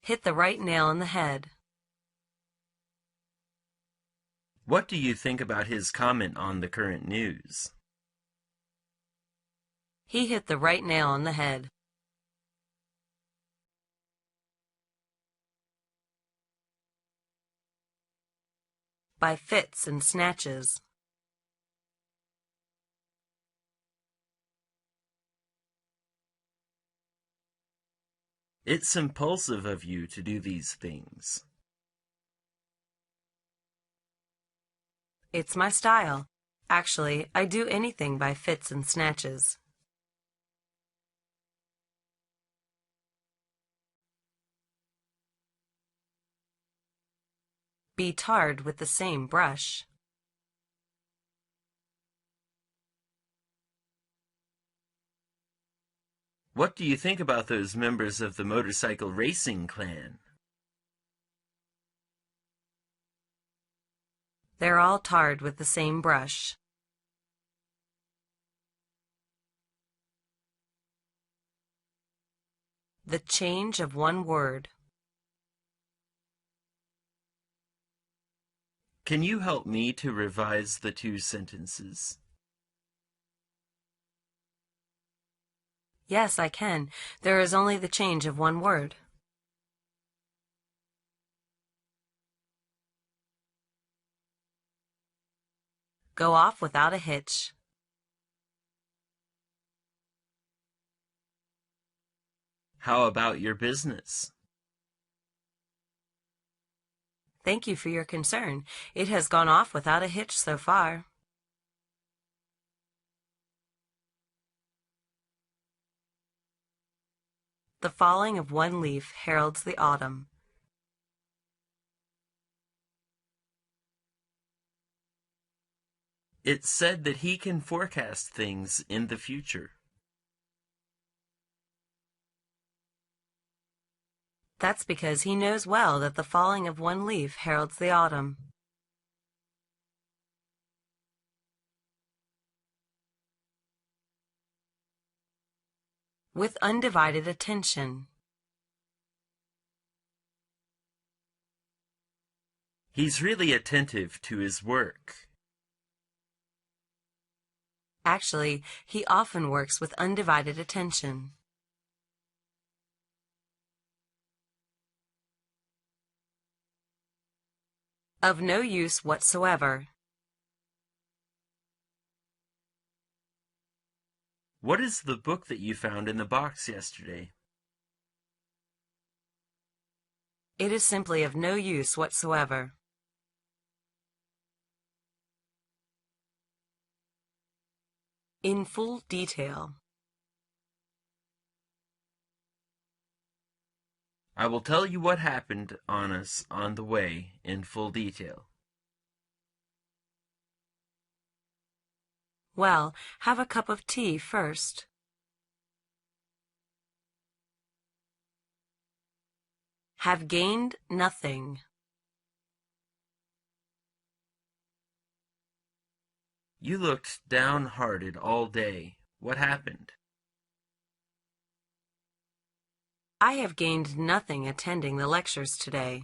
hit the right nail on the head. What do you think about his comment on the current news? He hit the right nail on the head. By fits and snatches. It's impulsive of you to do these things. It's my style. Actually, I do anything by fits and snatches. Be tarred with the same brush. What do you think about those members of the motorcycle racing clan? They're all tarred with the same brush. The change of one word. Can you help me to revise the two sentences? Yes, I can. There is only the change of one word. Go off without a hitch. How about your business? Thank you for your concern. It has gone off without a hitch so far. The falling of one leaf heralds the autumn. It's said that he can forecast things in the future. That's because he knows well that the falling of one leaf heralds the autumn. With undivided attention. He's really attentive to his work. Actually, he often works with undivided attention. Of no use whatsoever. What is the book that you found in the box yesterday? It is simply of no use whatsoever. In full detail. I will tell you what happened on us on the way in full detail. Well, have a cup of tea first. Have gained nothing. You looked downhearted all day. What happened? I have gained nothing attending the lectures today.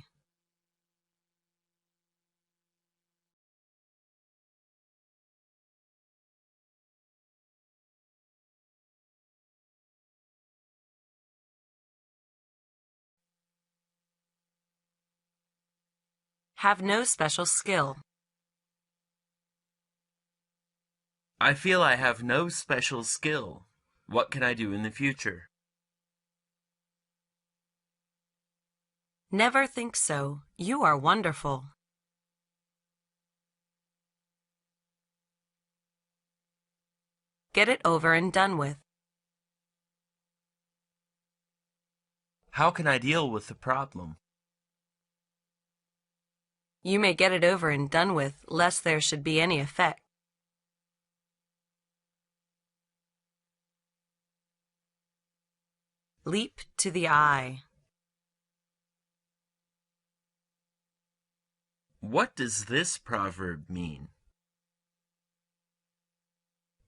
Have no special skill. I feel I have no special skill. What can I do in the future? Never think so. You are wonderful. Get it over and done with. How can I deal with the problem? You may get it over and done with, lest there should be any effect. Leap to the eye. What does this proverb mean?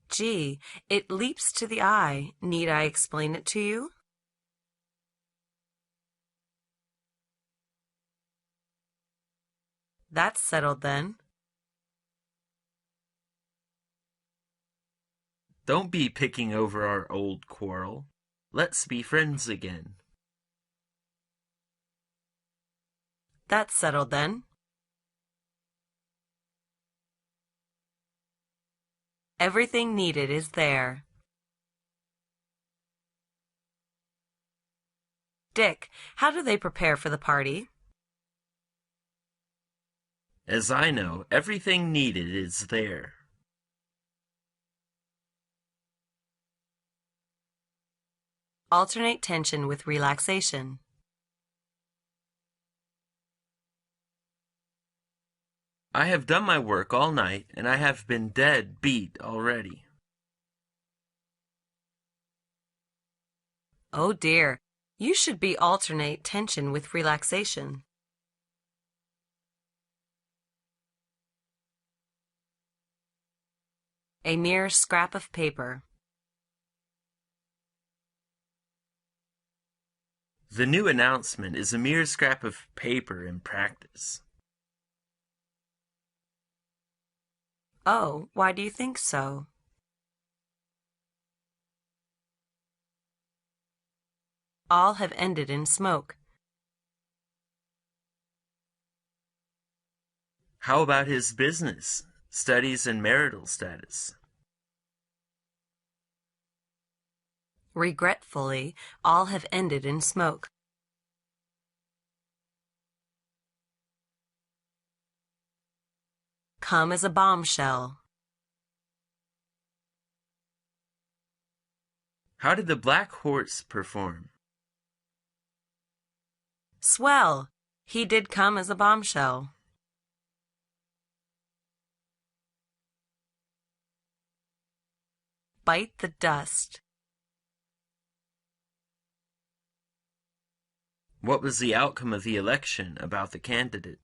Gee, it leaps to the eye. Need I explain it to you? That's settled then. Don't be picking over our old quarrel. Let's be friends again. That's settled then. Everything needed is there. Dick, how do they prepare for the party? As I know, everything needed is there. Alternate tension with relaxation. I have done my work all night, and I have been dead beat already. Oh dear, you should be alternate tension with relaxation. A mere scrap of paper. The new announcement is a mere scrap of paper in practice. Oh, why do you think so? All have ended in smoke. How about his business, studies, and marital status? Regretfully, all have ended in smoke. Come as a bombshell. How did the black horse perform? Swell! He did come as a bombshell. Bite the dust. What was the outcome of the election about the candidate?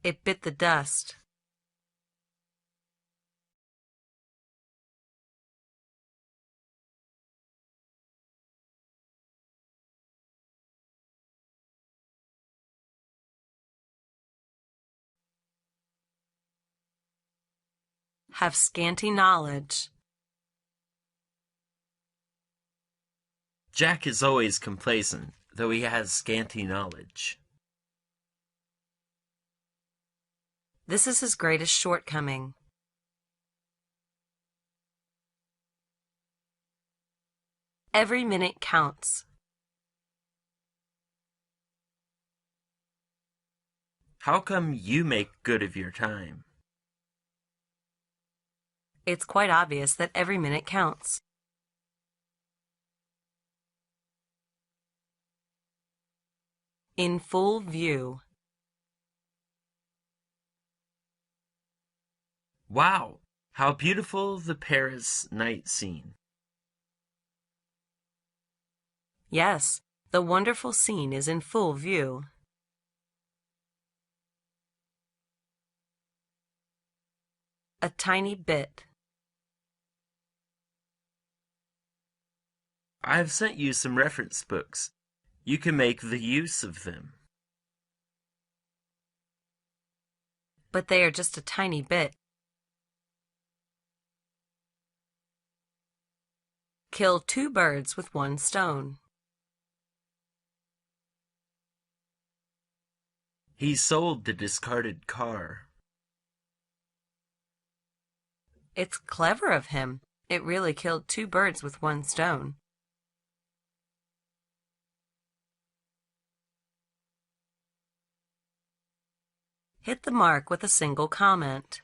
It bit the dust. Have scanty knowledge. Jack is always complacent, though he has scanty knowledge. This is his greatest shortcoming. Every minute counts. How come you make good of your time? It's quite obvious that every minute counts. In full view. Wow! How beautiful the Paris night scene. Yes, the wonderful scene is in full view. A tiny bit. I have sent you some reference books. You can make the use of them. But they are just a tiny bit. Kill two birds with one stone. He sold the discarded car. It's clever of him. It really killed two birds with one stone. Hit the mark with a single comment.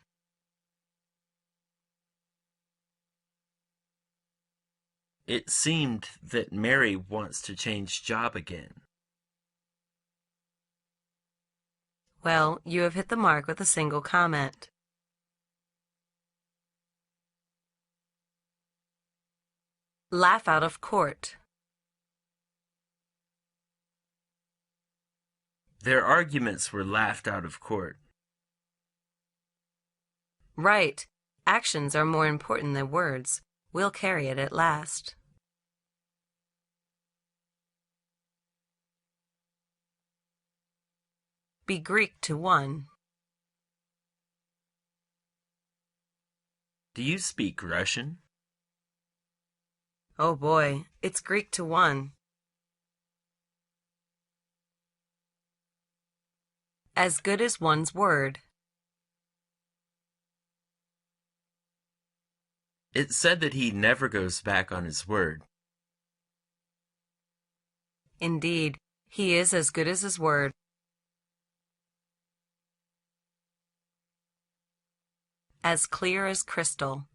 It seemed that Mary wants to change job again. Well, you have hit the mark with a single comment. Laugh out of court. Their arguments were laughed out of court. Right. Actions are more important than words. We'll carry it at last. Be Greek to 1. Do you speak Russian? Oh boy, it's Greek to 1. As good as one's word. It said that he never goes back on his word. Indeed, he is as good as his word. As clear as crystal.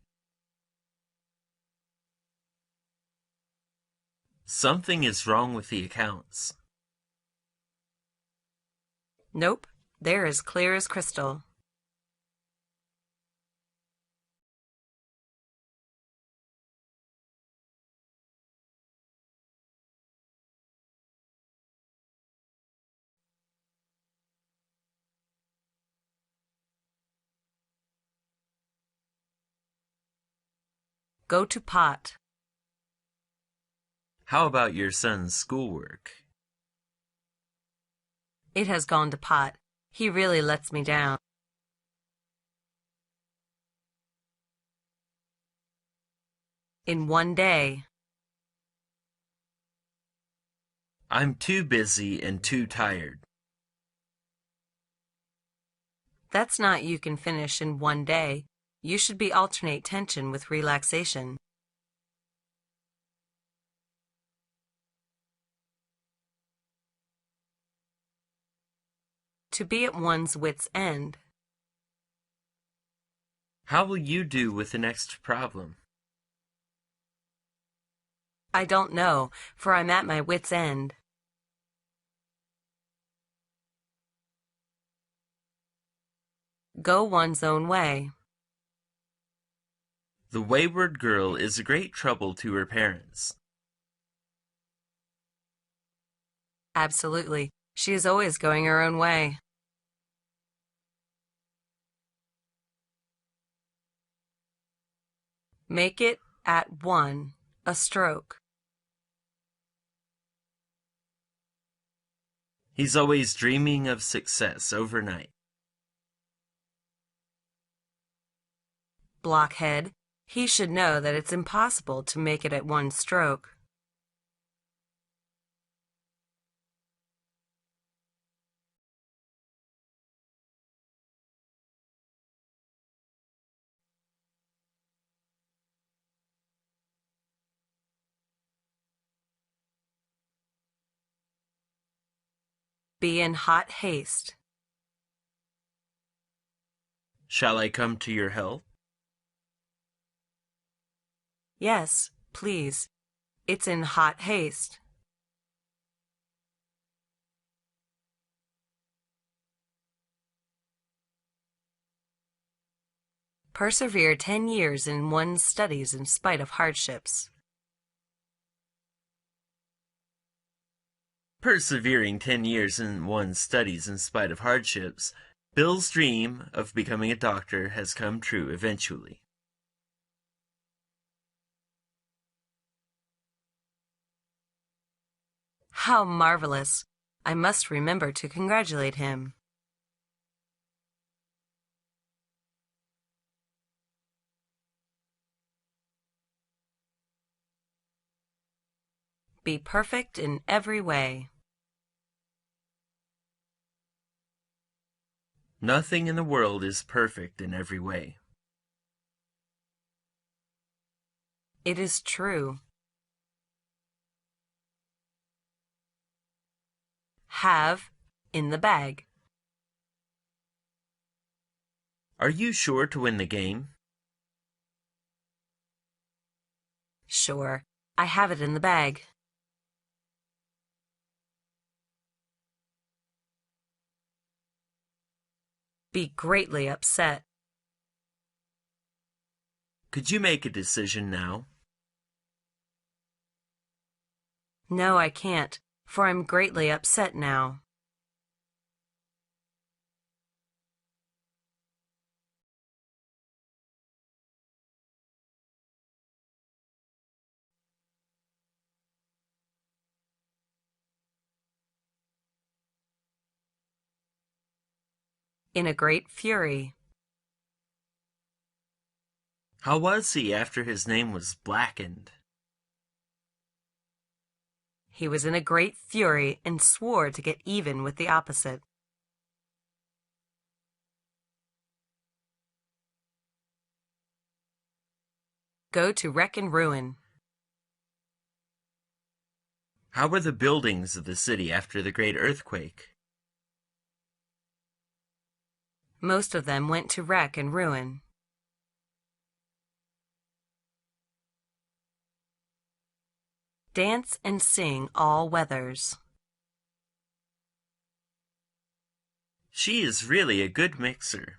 Something is wrong with the accounts. Nope, they're as clear as crystal. Go to pot. How about your son's schoolwork? It has gone to pot. He really lets me down. In 1 day. I'm too busy and too tired. That's not you can finish in 1 day. You should be alternate tension with relaxation. To be at one's wit's end. How will you do with the next problem? I don't know, for I'm at my wit's end. Go one's own way. The wayward girl is a great trouble to her parents. Absolutely. She is always going her own way. Make it at 1, a stroke. He's always dreaming of success overnight. Blockhead. He should know that it's impossible to make it at 1 stroke. Be in hot haste. Shall I come to your help? Yes, please. It's in hot haste. Persevere 10 years in one's studies in spite of hardships. Persevering 10 years in one's studies in spite of hardships, Bill's dream of becoming a doctor has come true eventually. How marvelous! I must remember to congratulate him. Be perfect in every way. Nothing in the world is perfect in every way. It is true. Have in the bag. Are you sure to win the game? Sure, I have it in the bag. Be greatly upset. Could you make a decision now? No, I can't, for I'm greatly upset now. In a great fury. How was he after his name was blackened? He was in a great fury and swore to get even with the opposite. Go to wreck and ruin. How were the buildings of the city after the great earthquake? Most of them went to wreck and ruin. Dance and sing all weathers. She is really a good mixer.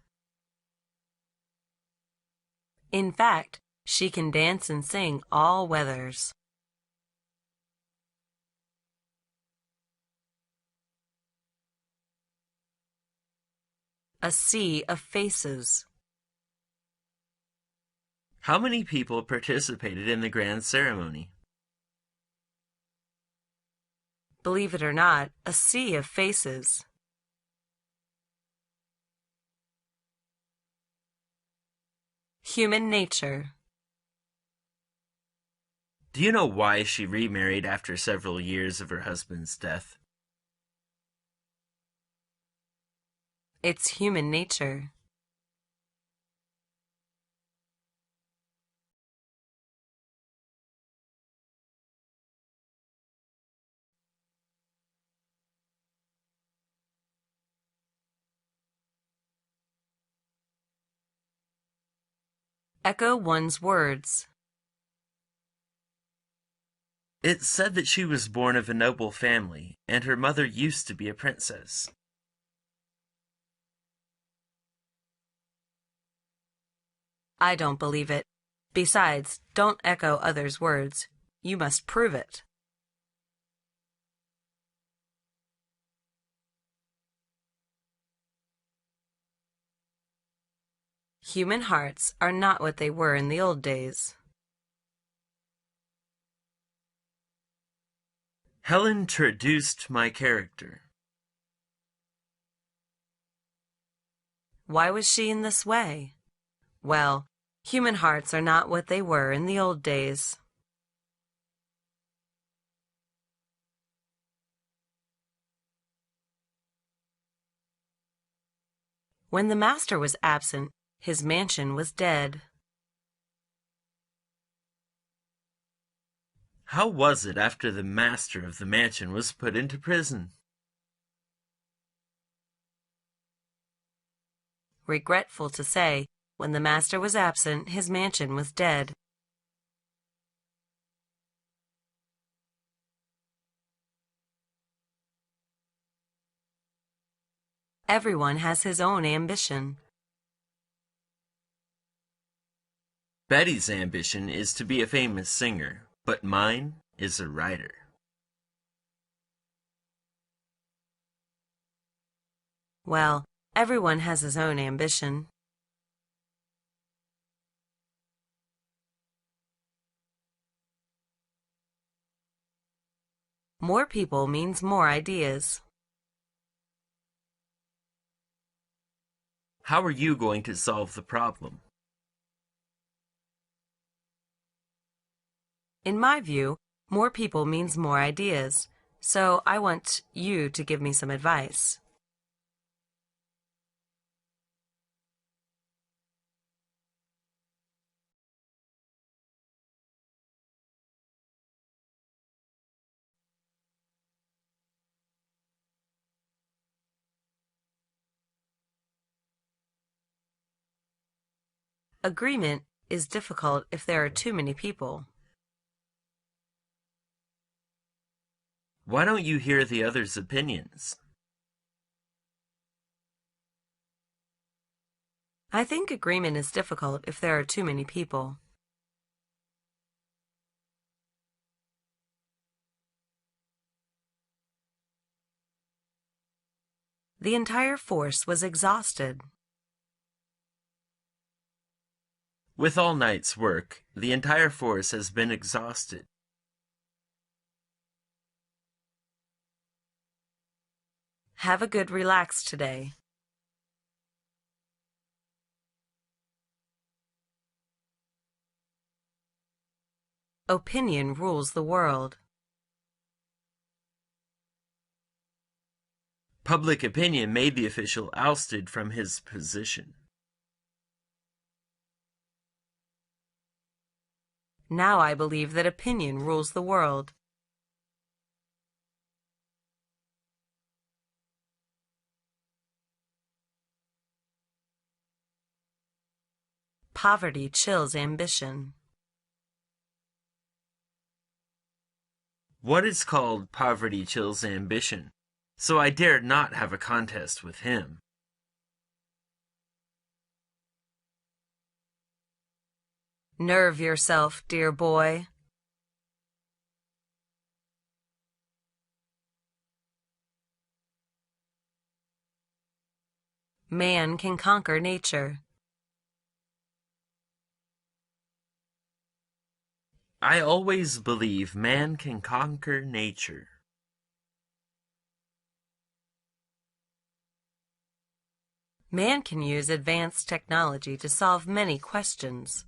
In fact, she can dance and sing all weathers. A sea of faces. How many people participated in the grand ceremony? Believe it or not, a sea of faces. Human nature. Do you know why she remarried after several years of her husband's death? It's human nature. Echo one's words. It's said that she was born of a noble family, and her mother used to be a princess. I don't believe it. Besides, don't echo others' words. You must prove it. Human hearts are not what they were in the old days. Helen traduced my character. Why was she in this way? Well, human hearts are not what they were in the old days. When the master was absent, his mansion was dead. How was it after the master of the mansion was put into prison? Regretful to say, when the master was absent, his mansion was dead. Everyone has his own ambition. Betty's ambition is to be a famous singer, but mine is a writer. Well, everyone has his own ambition. More people means more ideas. How are you going to solve the problem? In my view, more people means more ideas, so I want you to give me some advice. Agreement is difficult if there are too many people. Why don't you hear the others' opinions? I think agreement is difficult if there are too many people. The entire force was exhausted. With all night's work, the entire force has been exhausted. Have a good relax today. Opinion rules the world. Public opinion made the official ousted from his position. Now I believe that opinion rules the world. Poverty chills ambition. What is called poverty chills ambition, so I dared not have a contest with him. Nerve yourself, dear boy. Man can conquer nature. I always believe man can conquer nature. Man can use advanced technology to solve many questions.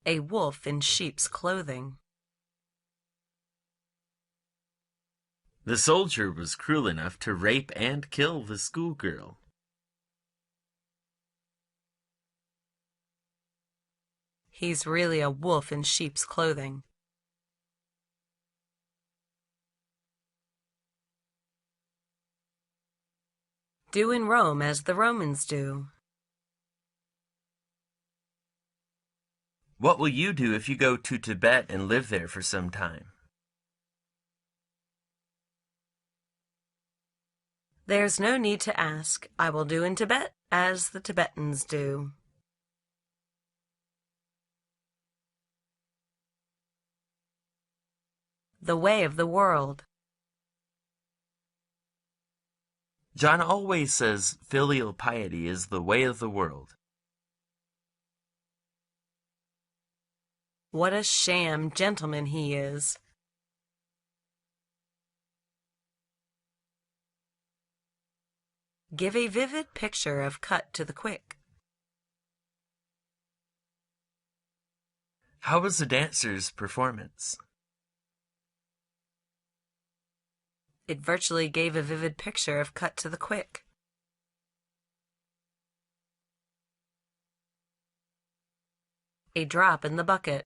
A wolf in sheep's clothing. The soldier was cruel enough to rape and kill the schoolgirl. He's really a wolf in sheep's clothing. Do in Rome as the Romans do. What will you do if you go to Tibet and live there for some time? There's no need to ask. I will do in Tibet as the Tibetans do. The way of the world. John always says filial piety is the way of the world. What a sham gentleman he is. Give a vivid picture of cut to the quick. How was the dancer's performance? It virtually gave a vivid picture of cut to the quick. A drop in the bucket.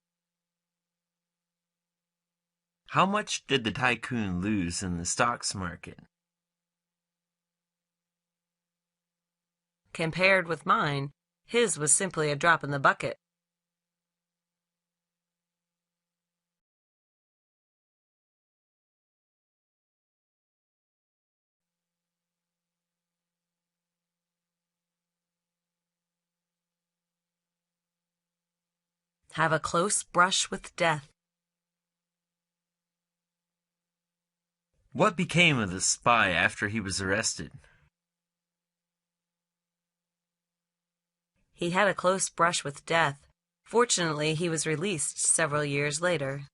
How much did the tycoon lose in the stocks market? Compared with mine, his was simply a drop in the bucket. Have a close brush with death. What became of the spy after he was arrested? He had a close brush with death. Fortunately, he was released several years later.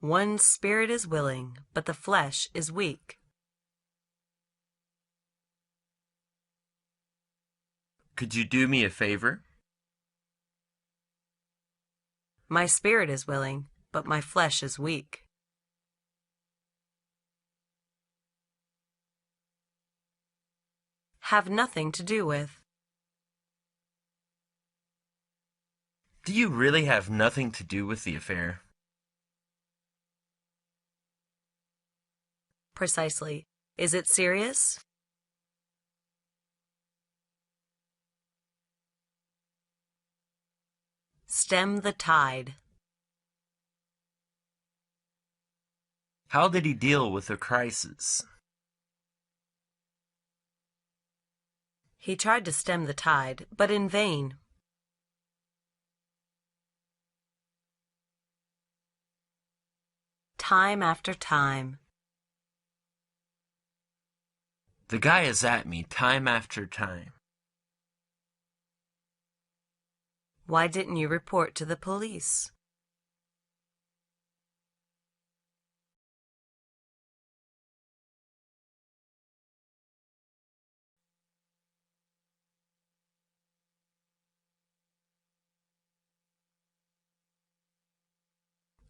One's spirit is willing, but the flesh is weak. Could you do me a favor? My spirit is willing, but my flesh is weak. Have nothing to do with. Do you really have nothing to do with the affair? Precisely. Is it serious? Stem the tide. How did he deal with the crisis? He tried to stem the tide, but in vain. Time after time. The guy is at me time after time. Why didn't you report to the police?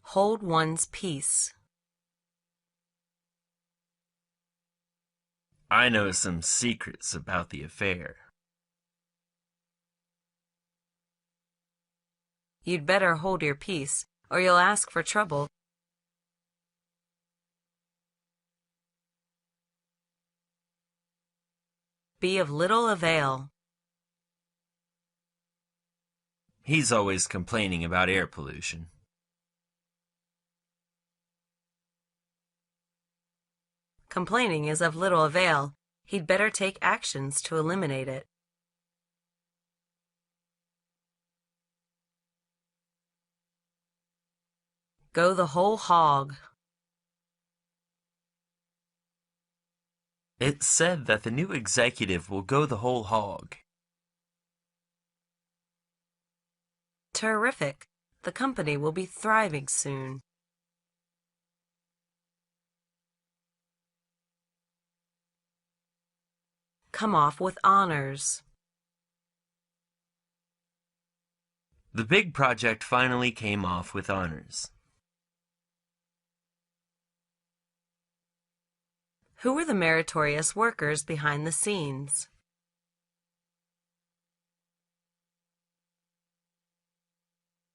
Hold one's peace. I know some secrets about the affair. You'd better hold your peace, or you'll ask for trouble. Be of little avail. He's always complaining about air pollution. Complaining is of little avail. He'd better take actions to eliminate it. Go the whole hog. It's said that the new executive will go the whole hog. Terrific. The company will be thriving soon. Come off with honors. The big project finally came off with honors. Who were the meritorious workers behind the scenes?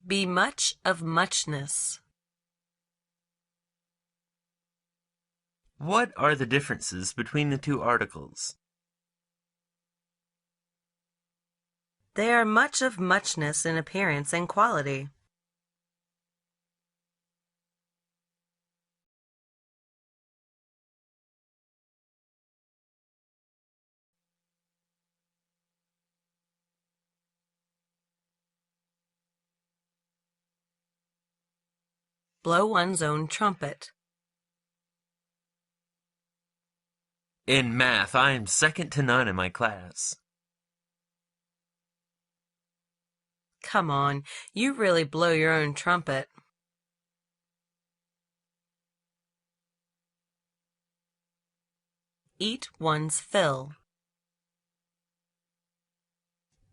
Be much of muchness. What are the differences between the two articles? They are much of muchness in appearance and quality. Blow one's own trumpet. In math, I am second to none in my class. Come on, you really blow your own trumpet. Eat one's fill.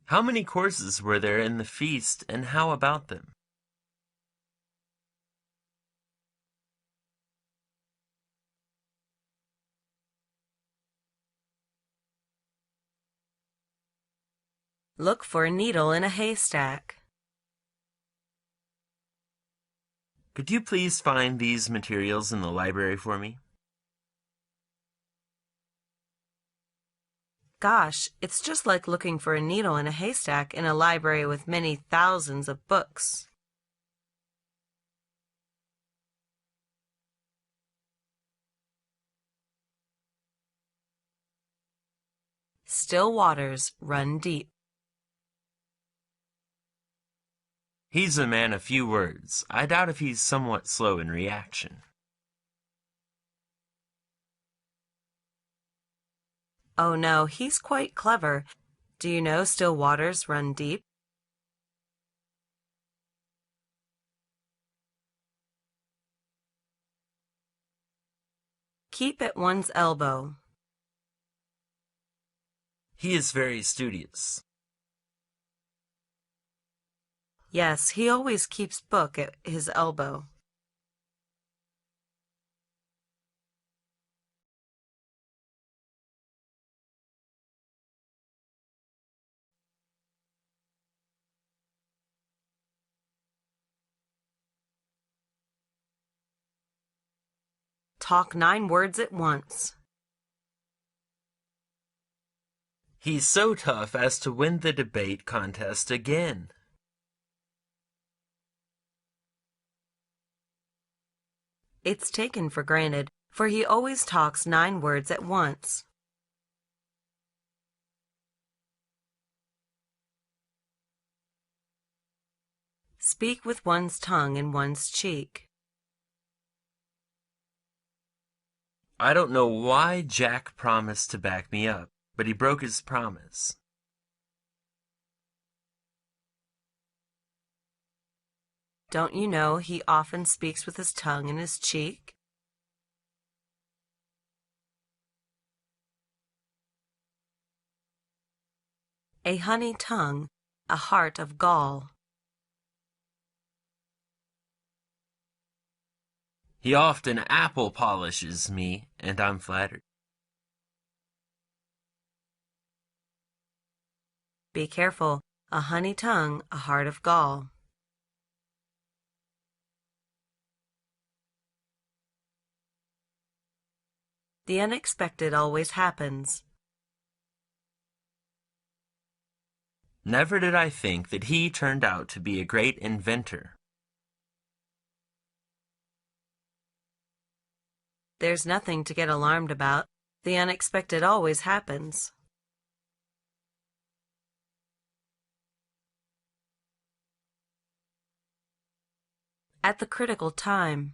How many courses were there in the feast, and how about them? Look for a needle in a haystack. Could you please find these materials in the library for me? Gosh, it's just like looking for a needle in a haystack in a library with many thousands of books. Still waters run deep. He's a man of few words. I doubt if he's somewhat slow in reaction. Oh no, he's quite clever. Do you know still waters run deep? Keep at one's elbow. He is very studious. Yes, he always keeps book at his elbow. Talk 9 words at once. He's so tough as to win the debate contest again. It's taken for granted, for he always talks 9 words at once. Speak with one's tongue in one's cheek. I don't know why Jack promised to back me up, but he broke his promise. Don't you know he often speaks with his tongue in his cheek? A honey tongue, a heart of gall. He often apple polishes me, and I'm flattered. Be careful, a honey tongue, a heart of gall. The unexpected always happens. Never did I think that he turned out to be a great inventor. There's nothing to get alarmed about. The unexpected always happens. At the critical time.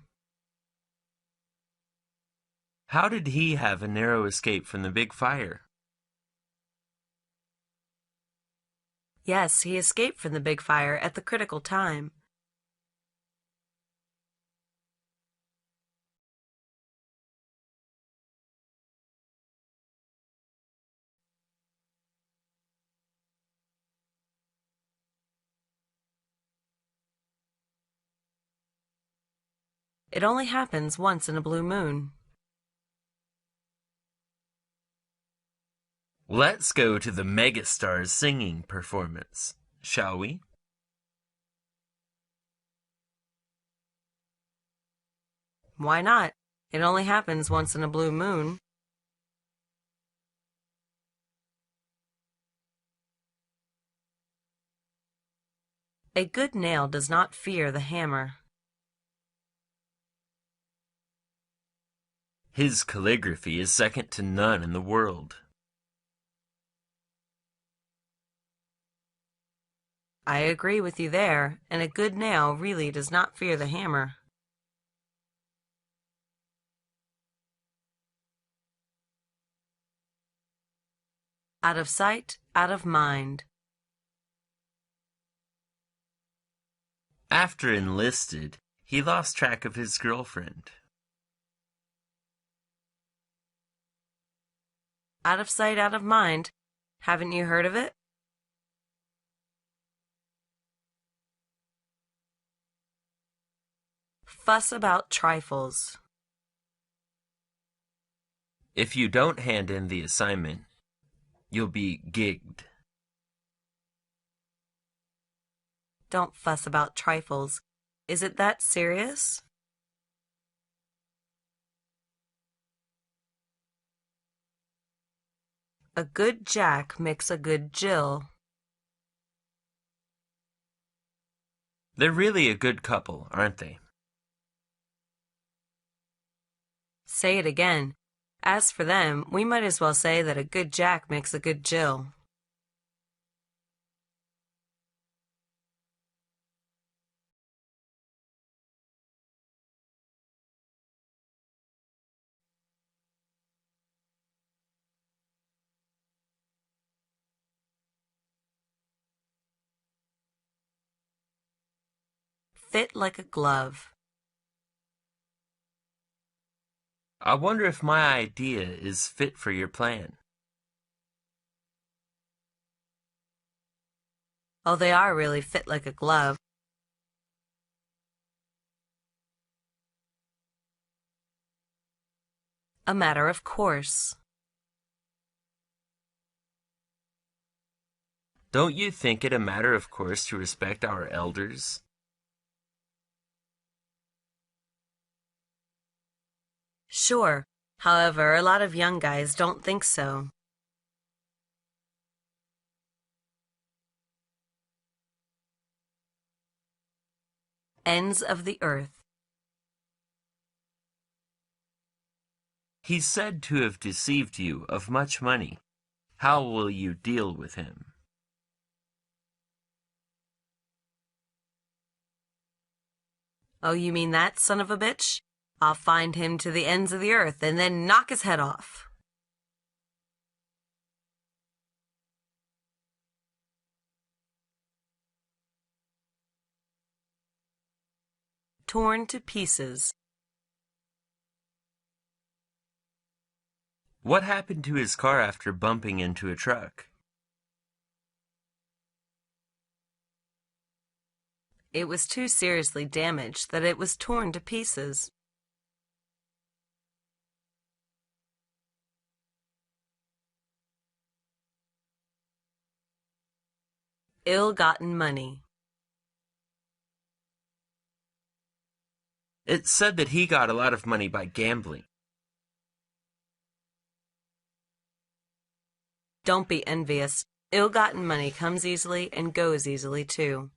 How did he have a narrow escape from the big fire? Yes, he escaped from the big fire at the critical time. It only happens once in a blue moon. Let's go to the megastar's singing performance, shall we? Why not? It only happens once in a blue moon. A good nail does not fear the hammer. His calligraphy is second to none in the world. I agree with you there, and a good nail really does not fear the hammer. Out of sight, out of mind. After enlisted, he lost track of his girlfriend. Out of sight, out of mind. Haven't you heard of it? Fuss about trifles. If you don't hand in the assignment, you'll be gigged. Don't fuss about trifles. Is it that serious? A good Jack makes a good Jill. They're really a good couple, aren't they? Say it again. As for them, we might as well say that a good Jack makes a good Jill. Fit like a glove. I wonder if my idea is fit for your plan. Oh, they are really fit like a glove. A matter of course. Don't you think it a matter of course to respect our elders? Sure. However, a lot of young guys don't think so. Ends of the earth. He's said to have deceived you of much money. How will you deal with him? Oh, you mean that son of a bitch? I'll find him to the ends of the earth and then knock his head off. Torn to pieces. What happened to his car after bumping into a truck? It was too seriously damaged that it was torn to pieces. Ill-gotten money. It's said that he got a lot of money by gambling. Don't be envious. Ill-gotten money comes easily and goes easily too.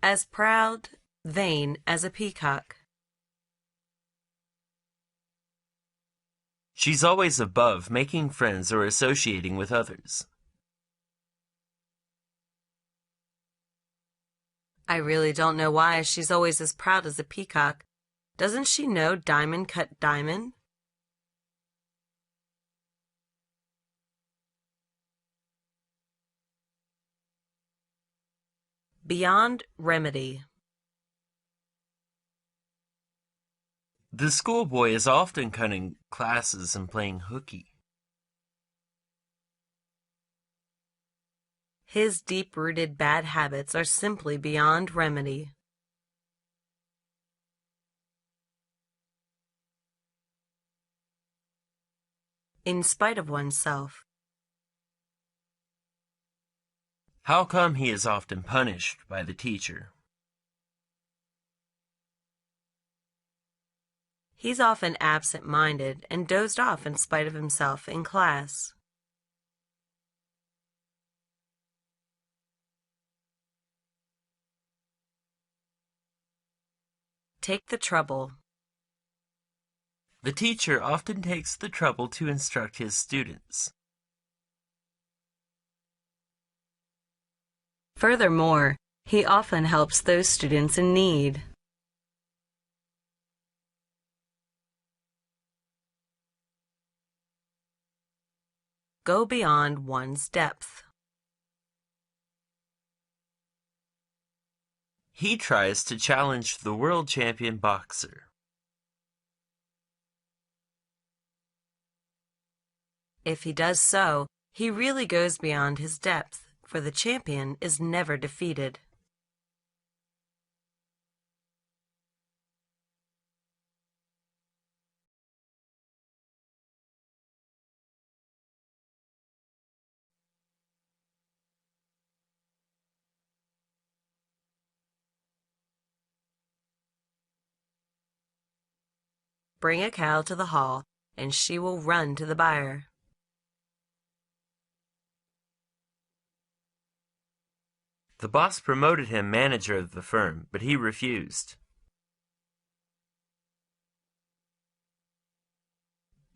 As proud, vain as a peacock. She's always above making friends or associating with others. I really don't know why she's always as proud as a peacock. Doesn't she know diamond cut diamond? Beyond remedy. The schoolboy is often cutting classes and playing hooky. His deep-rooted bad habits are simply beyond remedy. In spite of oneself. How come he is often punished by the teacher? He's often absent-minded and dozed off in spite of himself in class. Take the trouble. The teacher often takes the trouble to instruct his students. Furthermore, he often helps those students in need. Go beyond one's depth. He tries to challenge the world champion boxer. If he does so, he really goes beyond his depth, for the champion is never defeated. Bring a cow to the hall, and she will run to the buyer. The boss promoted him manager of the firm, but he refused.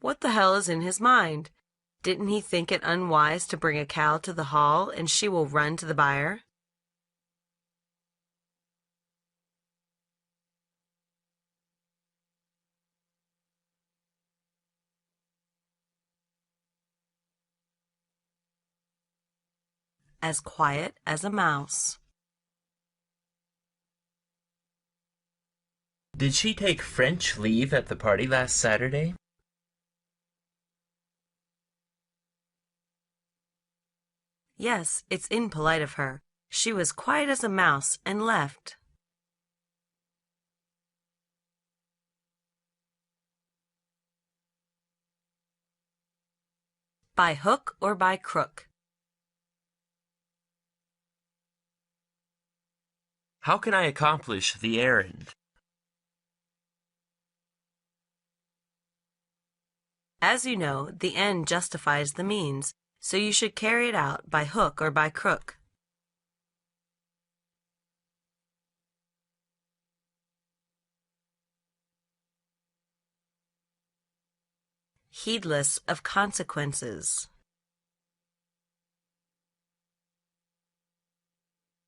What the hell is in his mind? Didn't he think it unwise to bring a cow to the hall, and she will run to the buyer? As quiet as a mouse. Did she take French leave at the party last Saturday? Yes, it's impolite of her. She was quiet as a mouse and left. By hook or by crook. How can I accomplish the errand? As you know, the end justifies the means, so you should carry it out by hook or by crook. heedless of consequences.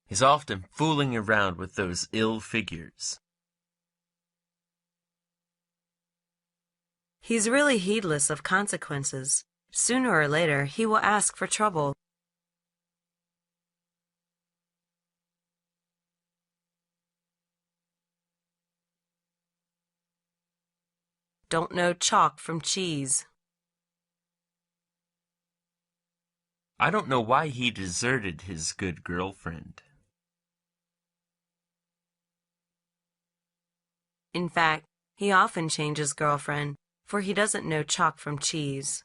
He's often fooling around with those ill figures. He's really heedless of consequences. Sooner or later, he will ask for trouble. Don't know chalk from cheese. I don't know why he deserted his good girlfriend. In fact, he often changes girlfriend, for he doesn't know chalk from cheese.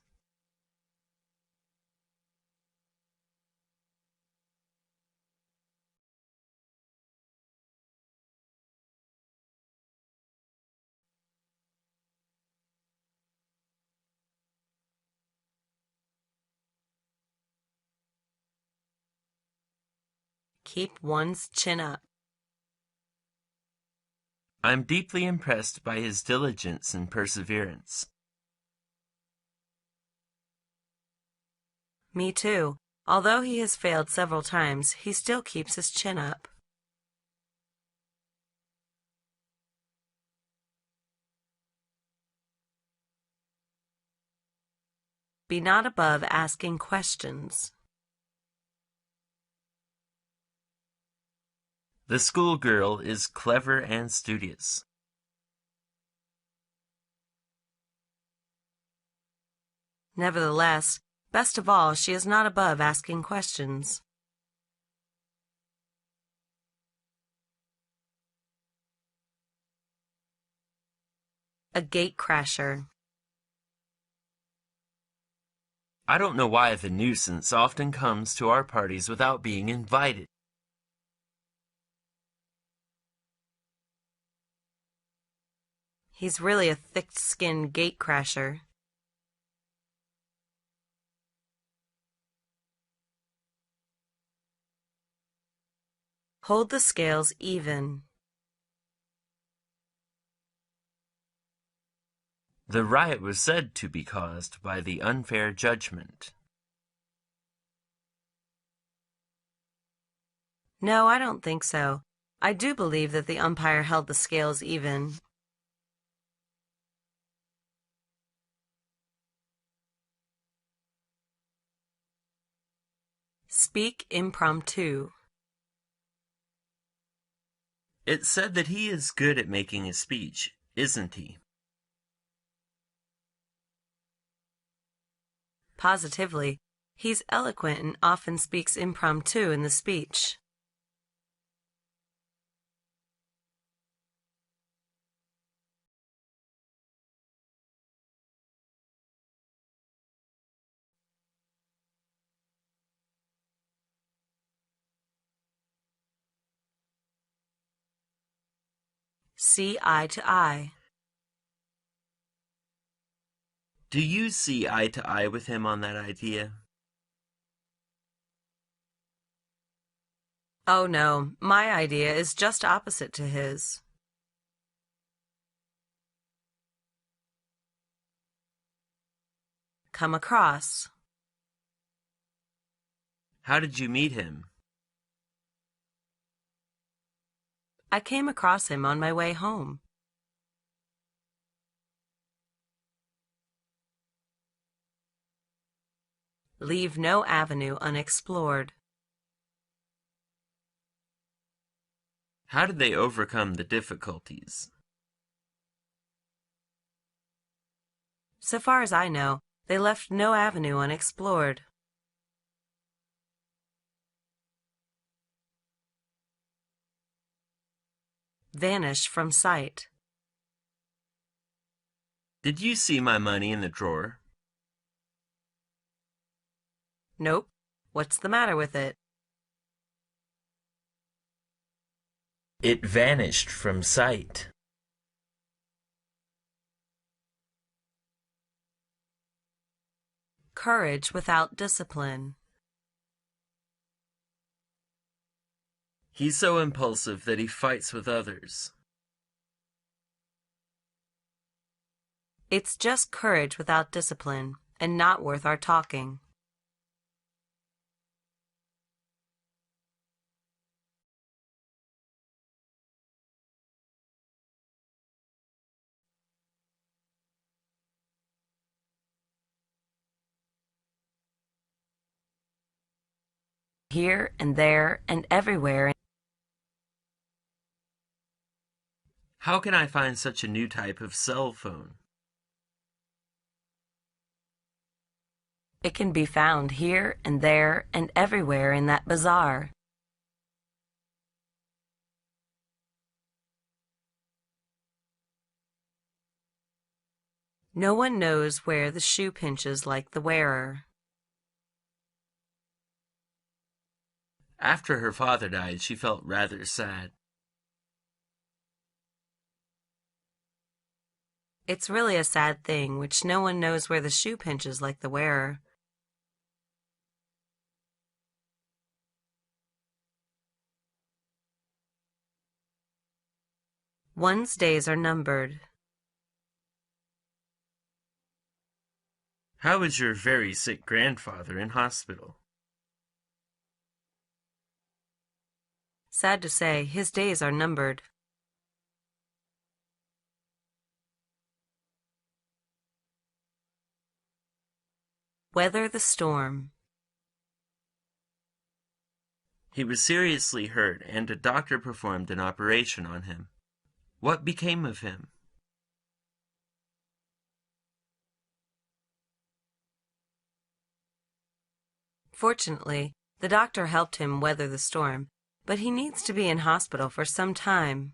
Keep one's chin up. I'm deeply impressed by his diligence and perseverance. Me too. Although he has failed several times, he still keeps his chin up. Be not above asking questions. The schoolgirl is clever and studious. Nevertheless, best of all, she is not above asking questions. A gatecrasher. I don't know why the nuisance often comes to our parties without being invited. He's really a thick-skinned gatecrasher. Hold the scales even. The riot was said to be caused by the unfair judgment. No, I don't think so. I do believe that the umpire held the scales even. Speak impromptu. It's said that he is good at making a speech, isn't he? Positively. He's eloquent and often speaks impromptu in the speech. See eye to eye. Do you see eye to eye with him on that idea? Oh no, my idea is just opposite to his. Come across. How did you meet him? I came across him on my way home. Leave no avenue unexplored. How did they overcome the difficulties? So far as I know, they left no avenue unexplored. Vanish from sight. Did you see my money in the drawer? Nope. What's the matter with it? It vanished from sight. Courage without discipline. He's so impulsive that he fights with others. It's just courage without discipline, and not worth our talking. Here and there and everywhere. How can I find such a new type of cell phone? It can be found here and there and everywhere in that bazaar. No one knows where the shoe pinches like the wearer. After her father died, she felt rather sad. It's really a sad thing, which no one knows where the shoe pinches like the wearer. One's days are numbered. How is your very sick grandfather in hospital? Sad to say, his days are numbered. Weather the storm. He was seriously hurt, and a doctor performed an operation on him. What became of him? Fortunately, the doctor helped him weather the storm, but he needs to be in hospital for some time.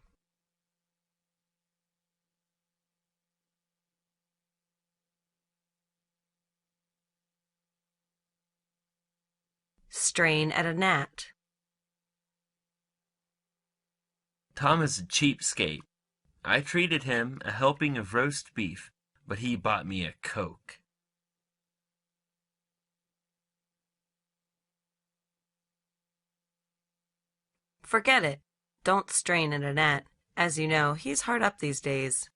Strain at a gnat. Tom is a cheapskate. I treated him a helping of roast beef, but he bought me a Coke. Forget it. Don't strain at a gnat. As you know, he's hard up these days.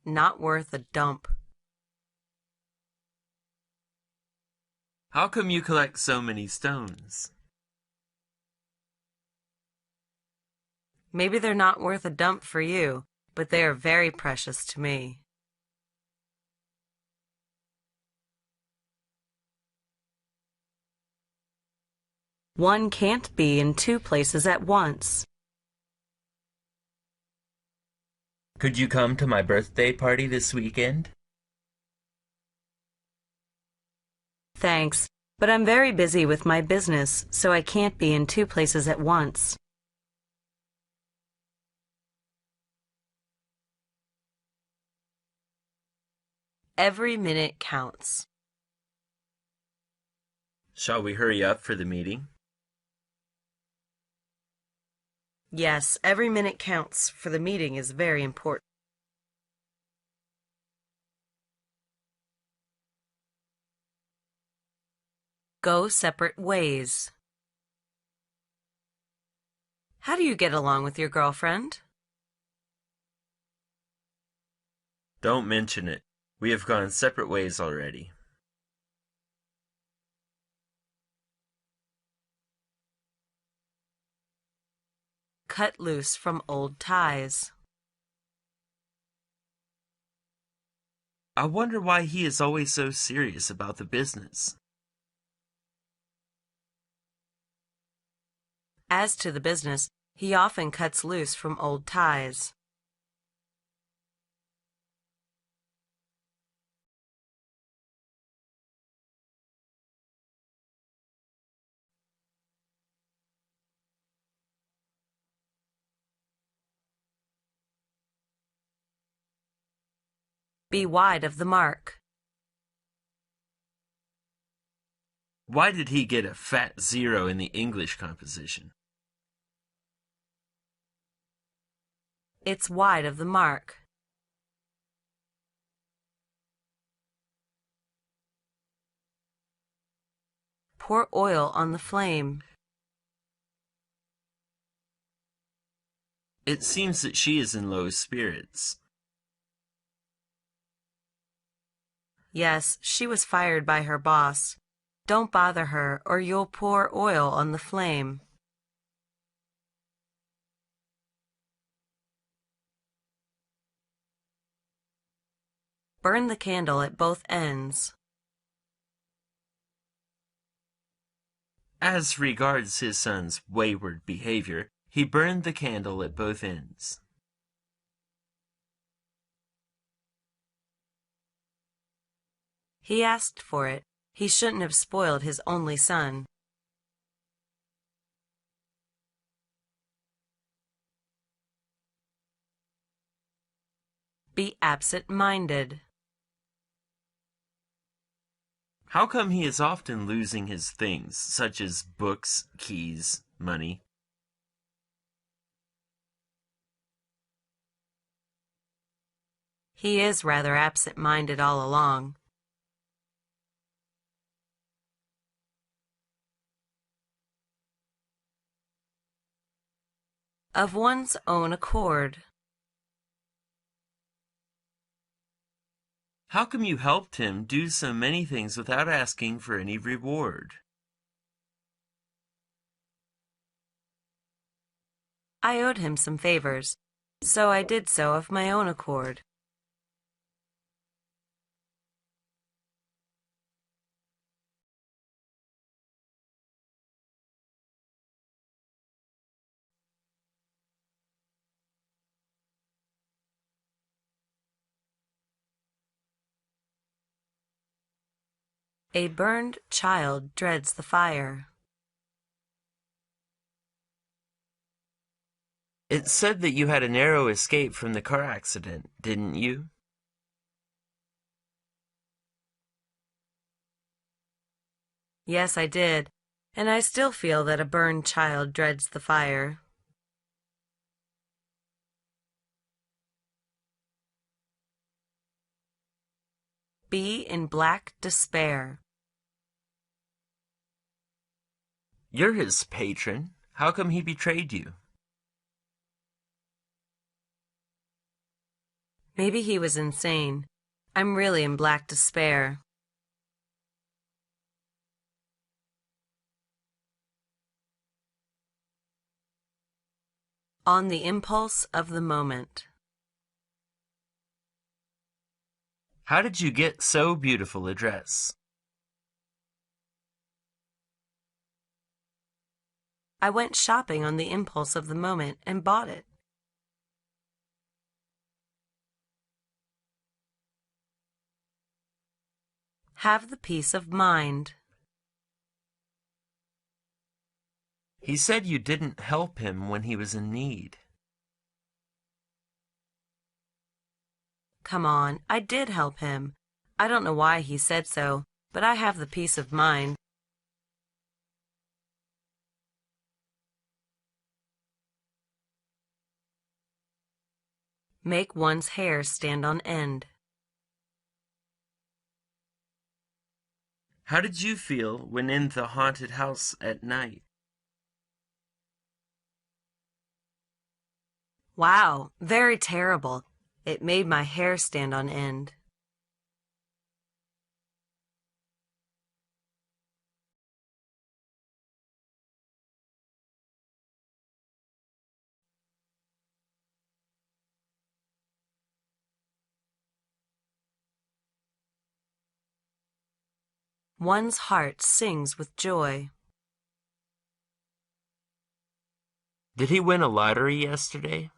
Not worth a dump. How come you collect so many stones? Maybe they're not worth a dump for you, but they are very precious to me. One can't be in two places at once. Could you come to my birthday party this weekend? Thanks, but I'm very busy with my business, so I can't be in two places at once. Every minute counts. Shall we hurry up for the meeting? Yes, every minute counts, for the meeting is very important. Go separate ways. How do you get along with your girlfriend? Don't mention it. We have gone separate ways already. Cut loose from old ties. I wonder why he is always so serious about the business. As to the business, he often cuts loose from old ties. Be wide of the mark. Why did he get a fat 0 in the English composition? It's wide of the mark. Pour oil on the flame. It seems that she is in low spirits. Yes, she was fired by her boss. Don't bother her, or you'll pour oil on the flame. Burn the candle at both ends. As regards his son's wayward behavior, he burned the candle at both ends. He asked for it. He shouldn't have spoiled his only son. Be absent-minded. How come he is often losing his things, such as books, keys, money? He is rather absent-minded all along. Of one's own accord. How come you helped him do so many things without asking for any reward? I owed him some favors, so I did so of my own accord. A burned child dreads the fire. It said that you had a narrow escape from the car accident, didn't you? Yes, I did, and I still feel that a burned child dreads the fire. Be in black despair. You're his patron. How come he betrayed you? Maybe he was insane. I'm really in black despair. On the impulse of the moment. How did you get so beautiful a dress? I went shopping on the impulse of the moment and bought it. Have the peace of mind. He said you didn't help him when he was in need. Come on, I did help him. I don't know why he said so, but I have the peace of mind. Make one's hair stand on end. How did you feel when in the haunted house at night? Wow, very terrible. It made my hair stand on end. One's heart sings with joy. Did he win a lottery yesterday?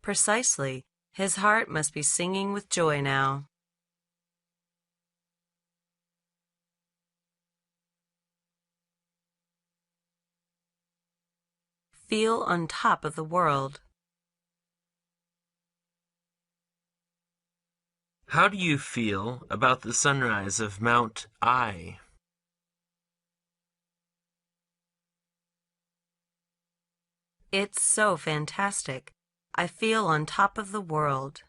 Precisely. His heart must be singing with joy now. Feel on top of the world. How do you feel about the sunrise of Mount I? It's so fantastic. I feel on top of the world.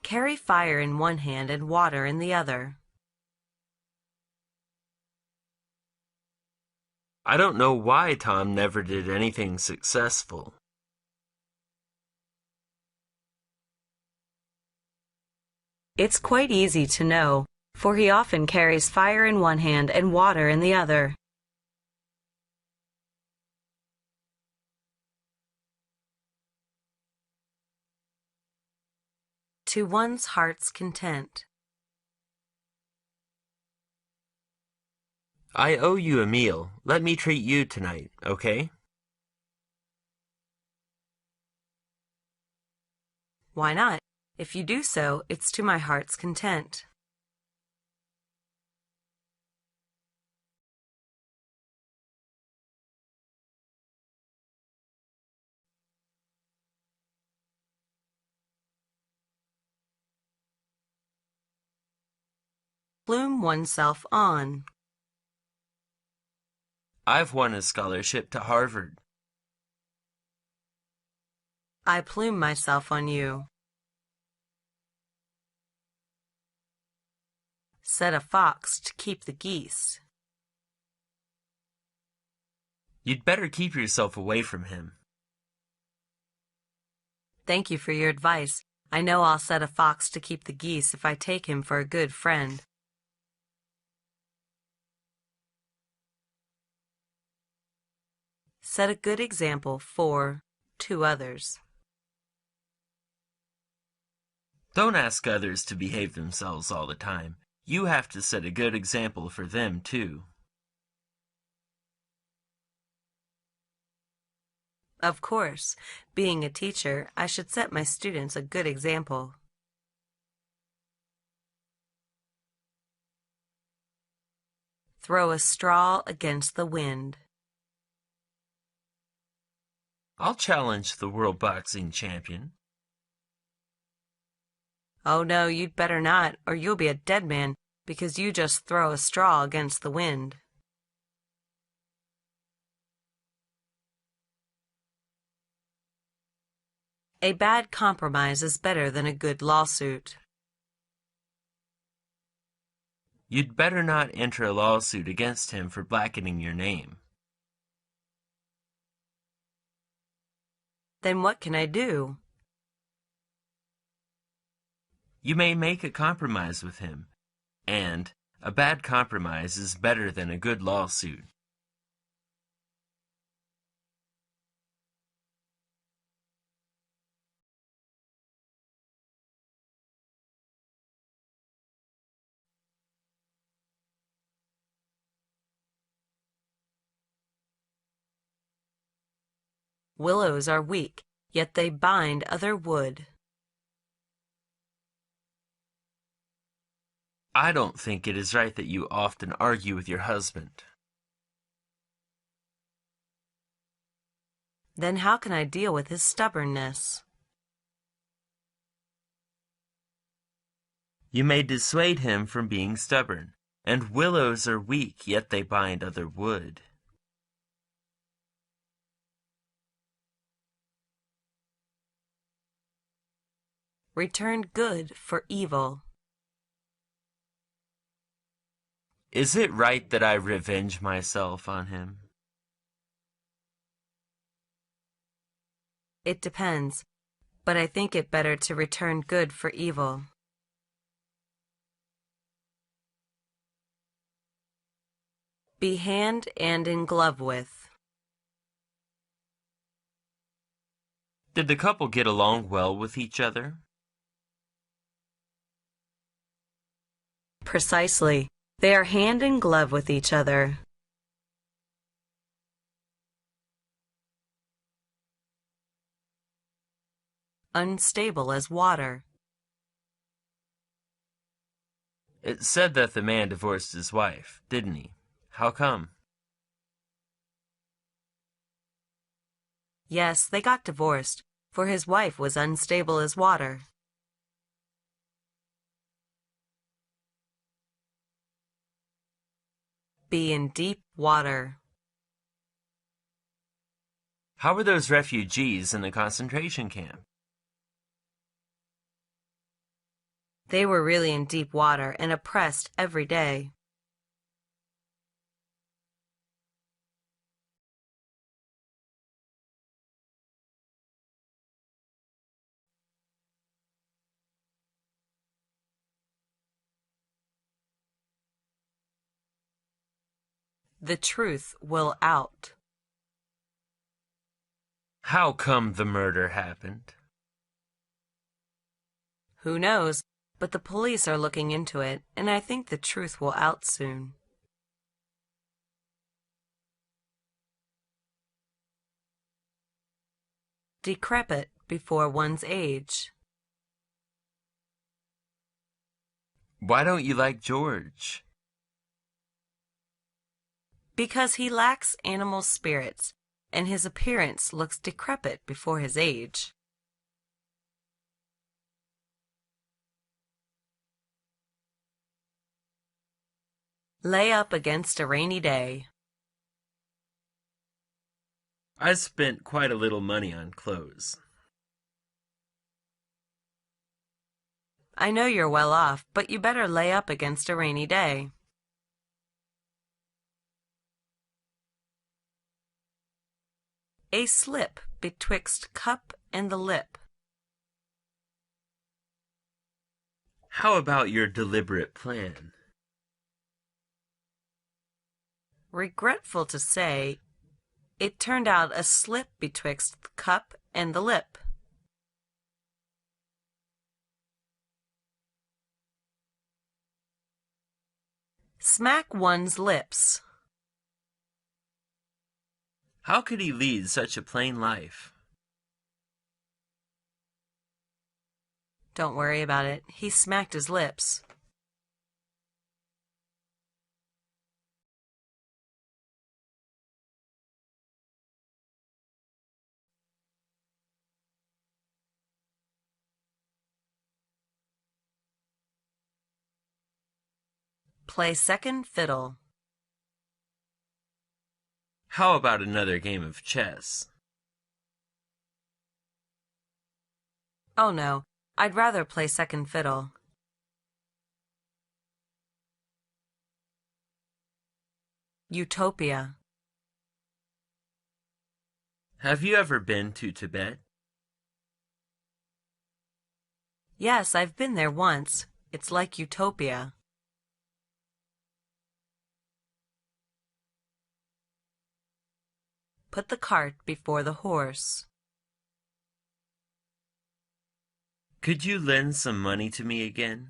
Carry fire in one hand and water in the other. I don't know why Tom never did anything successful. It's quite easy to know, for he often carries fire in one hand and water in the other. To one's heart's content. I owe you a meal. Let me treat you tonight, okay? Why not? If you do so, it's to my heart's content. Plume oneself on. I've won a scholarship to Harvard. I plume myself on you. Set a fox to keep the geese. You'd better keep yourself away from him. Thank you for your advice. I know I'll set a fox to keep the geese if I take him for a good friend. Set a good example for to others. Don't ask others to behave themselves all the time. You have to set a good example for them, too. Of course, being a teacher, I should set my students a good example. Throw a straw against the wind. I'll challenge the world boxing champion. Oh no, you'd better not, or you'll be a dead man, because you just throw a straw against the wind. A bad compromise is better than a good lawsuit. You'd better not enter a lawsuit against him for blackening your name. Then what can I do? You may make a compromise with him, and a bad compromise is better than a good lawsuit. Willows are weak, yet they bind other wood. I don't think it is right that you often argue with your husband. Then how can I deal with his stubbornness? You may dissuade him from being stubborn, and willows are weak, yet they bind other wood. Return good for evil. Is it right that I revenge myself on him? It depends, but I think it better to return good for evil. Be hand and in glove with. Did the couple get along well with each other? Precisely. They are hand in glove with each other. Unstable as water. It said that the man divorced his wife, didn't he? How come? Yes, they got divorced, for his wife was unstable as water. Be in deep water. How were those refugees in the concentration camp? They were really in deep water and oppressed every day. The truth will out. How come the murder happened? Who knows, but the police are looking into it, and I think the truth will out soon. Decrepit before one's age. Why don't you like George? Because he lacks animal spirits, and his appearance looks decrepit before his age. Lay up against a rainy day. I spent quite a little money on clothes. I know you're well off, but you better lay up against a rainy day. A slip betwixt cup and the lip. How about your deliberate plan? Regretful to say, it turned out a slip betwixt the cup and the lip. Smack one's lips. How could he lead such a plain life? Don't worry about it. He smacked his lips. Play second fiddle. How about another game of chess? Oh no, I'd rather play second fiddle. Utopia. Have you ever been to Tibet? Yes, I've been there once. It's like utopia. Put the cart before the horse. Could you lend some money to me again?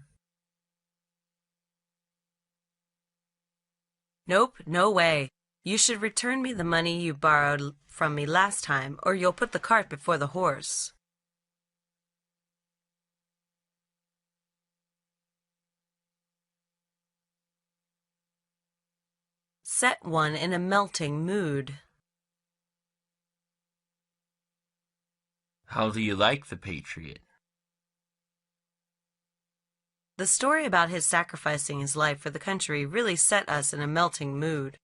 Nope, no way. You should return me the money you borrowed from me last time, or you'll put the cart before the horse. Set one in a melting mood. How do you like the Patriot? The story about his sacrificing his life for the country really set us in a melting mood.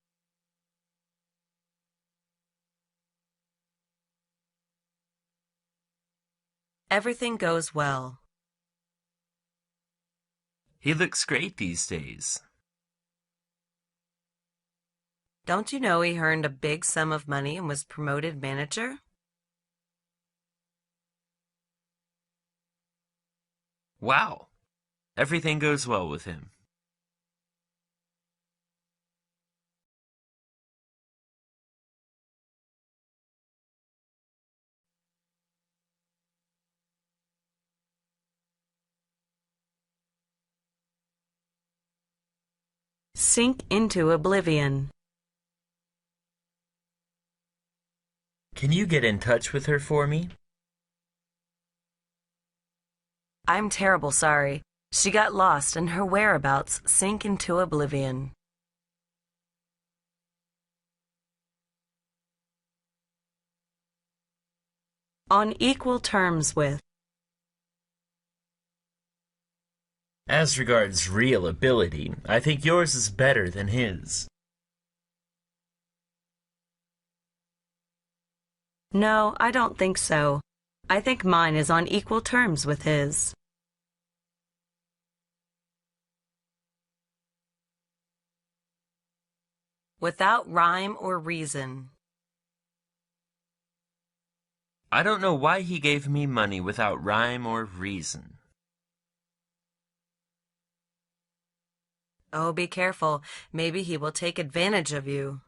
Everything goes well. He looks great these days. Don't you know he earned a big sum of money and was promoted manager? Wow! Everything goes well with him. sink into oblivion. Can you get in touch with her for me? I'm terrible sorry. She got lost and her whereabouts sink into oblivion. On equal terms with. As regards real ability, I think yours is better than his. No, I don't think so. I think mine is on equal terms with his. Without rhyme or reason. I don't know why he gave me money without rhyme or reason. Oh, be careful. Maybe he will take advantage of you.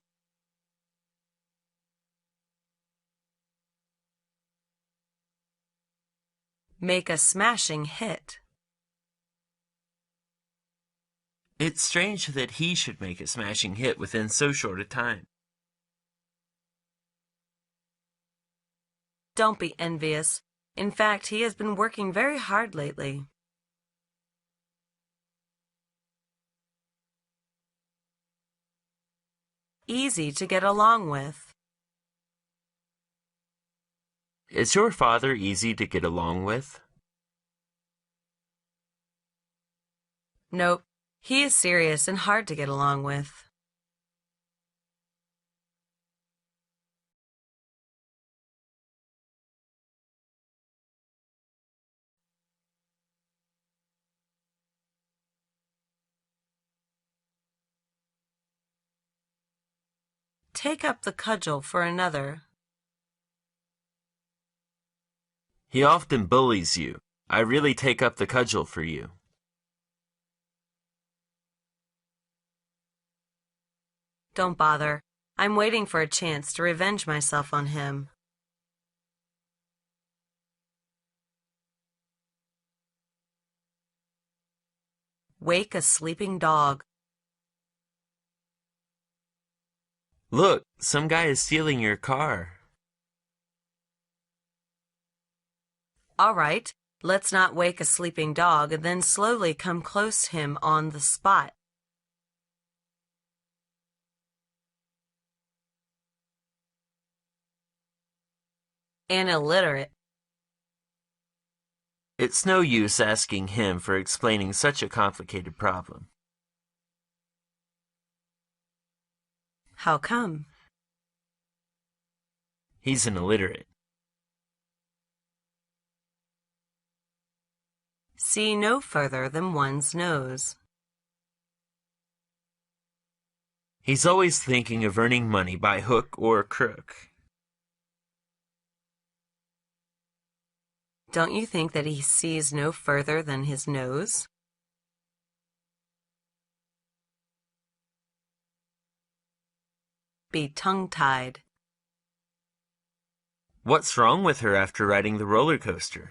Make a smashing hit. It's strange that he should make a smashing hit within so short a time. Don't be envious. In fact, he has been working very hard lately. Easy to get along with. Is your father easy to get along with? Nope. He is serious and hard to get along with. Take up the cudgel for another. He often bullies you. I really take up the cudgel for you. Don't bother. I'm waiting for a chance to revenge myself on him. Wake a sleeping dog. Look, some guy is stealing your car. All right, let's not wake a sleeping dog and then slowly come close to him on the spot. An illiterate. It's no use asking him for explaining such a complicated problem. How come? He's an illiterate. See no further than one's nose. He's always thinking of earning money by hook or crook. Don't you think that he sees no further than his nose? Be tongue-tied. What's wrong with her after riding the roller coaster?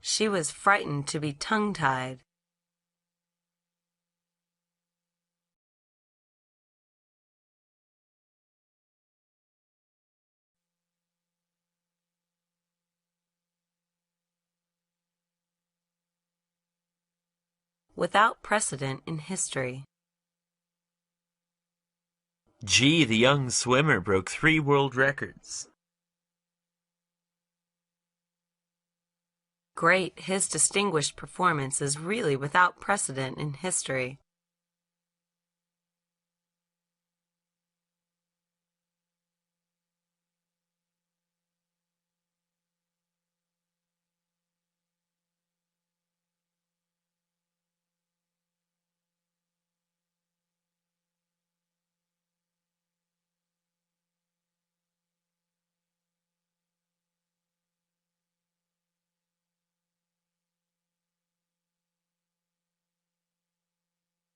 She was frightened to be tongue-tied. Without precedent in history. Gee, the young swimmer broke 3 world records. Great, his distinguished performance is really without precedent in history.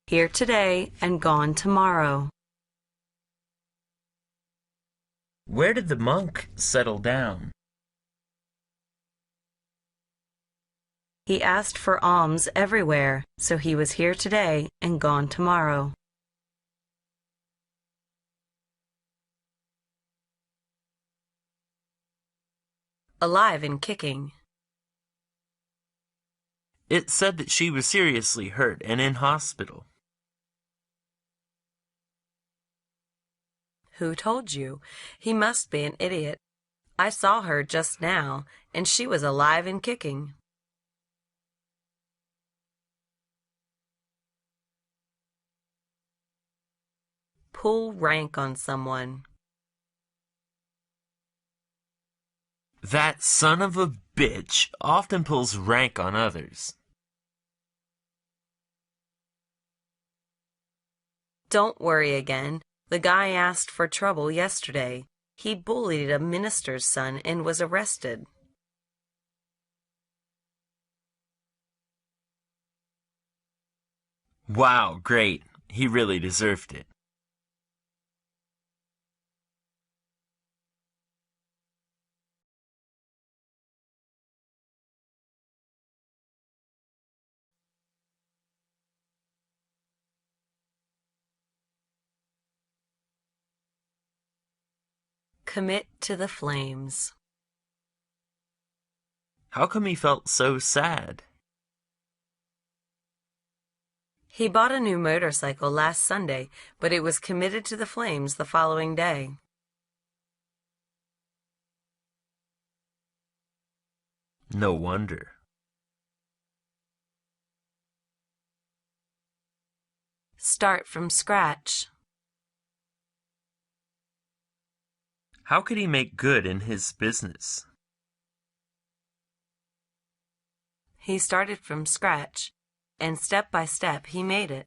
Here today and gone tomorrow. Where did the monk settle down? He asked for alms everywhere, so he was here today and gone tomorrow. Alive and kicking. It said that she was seriously hurt and in hospital. Who told you? He must be an idiot. I saw her just now, and she was alive and kicking. Pull rank on someone. That son of a bitch often pulls rank on others. Don't worry again. The guy asked for trouble yesterday. He bullied a minister's son and was arrested. Wow, great. He really deserved it. Commit to the flames. How come he felt so sad? He bought a new motorcycle last Sunday, but it was committed to the flames the following day. No wonder. Start from scratch. How could he make good in his business? He started from scratch, and step by step he made it.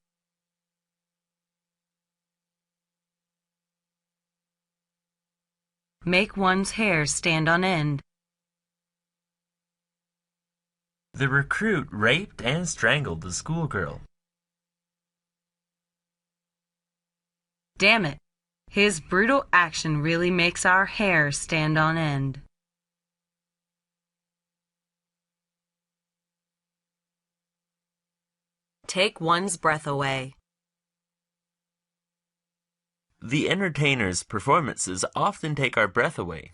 Make one's hair stand on end. The recruit raped and strangled the schoolgirl. Damn it! His brutal action really makes our hair stand on end. Take one's breath away. The entertainer's performances often take our breath away.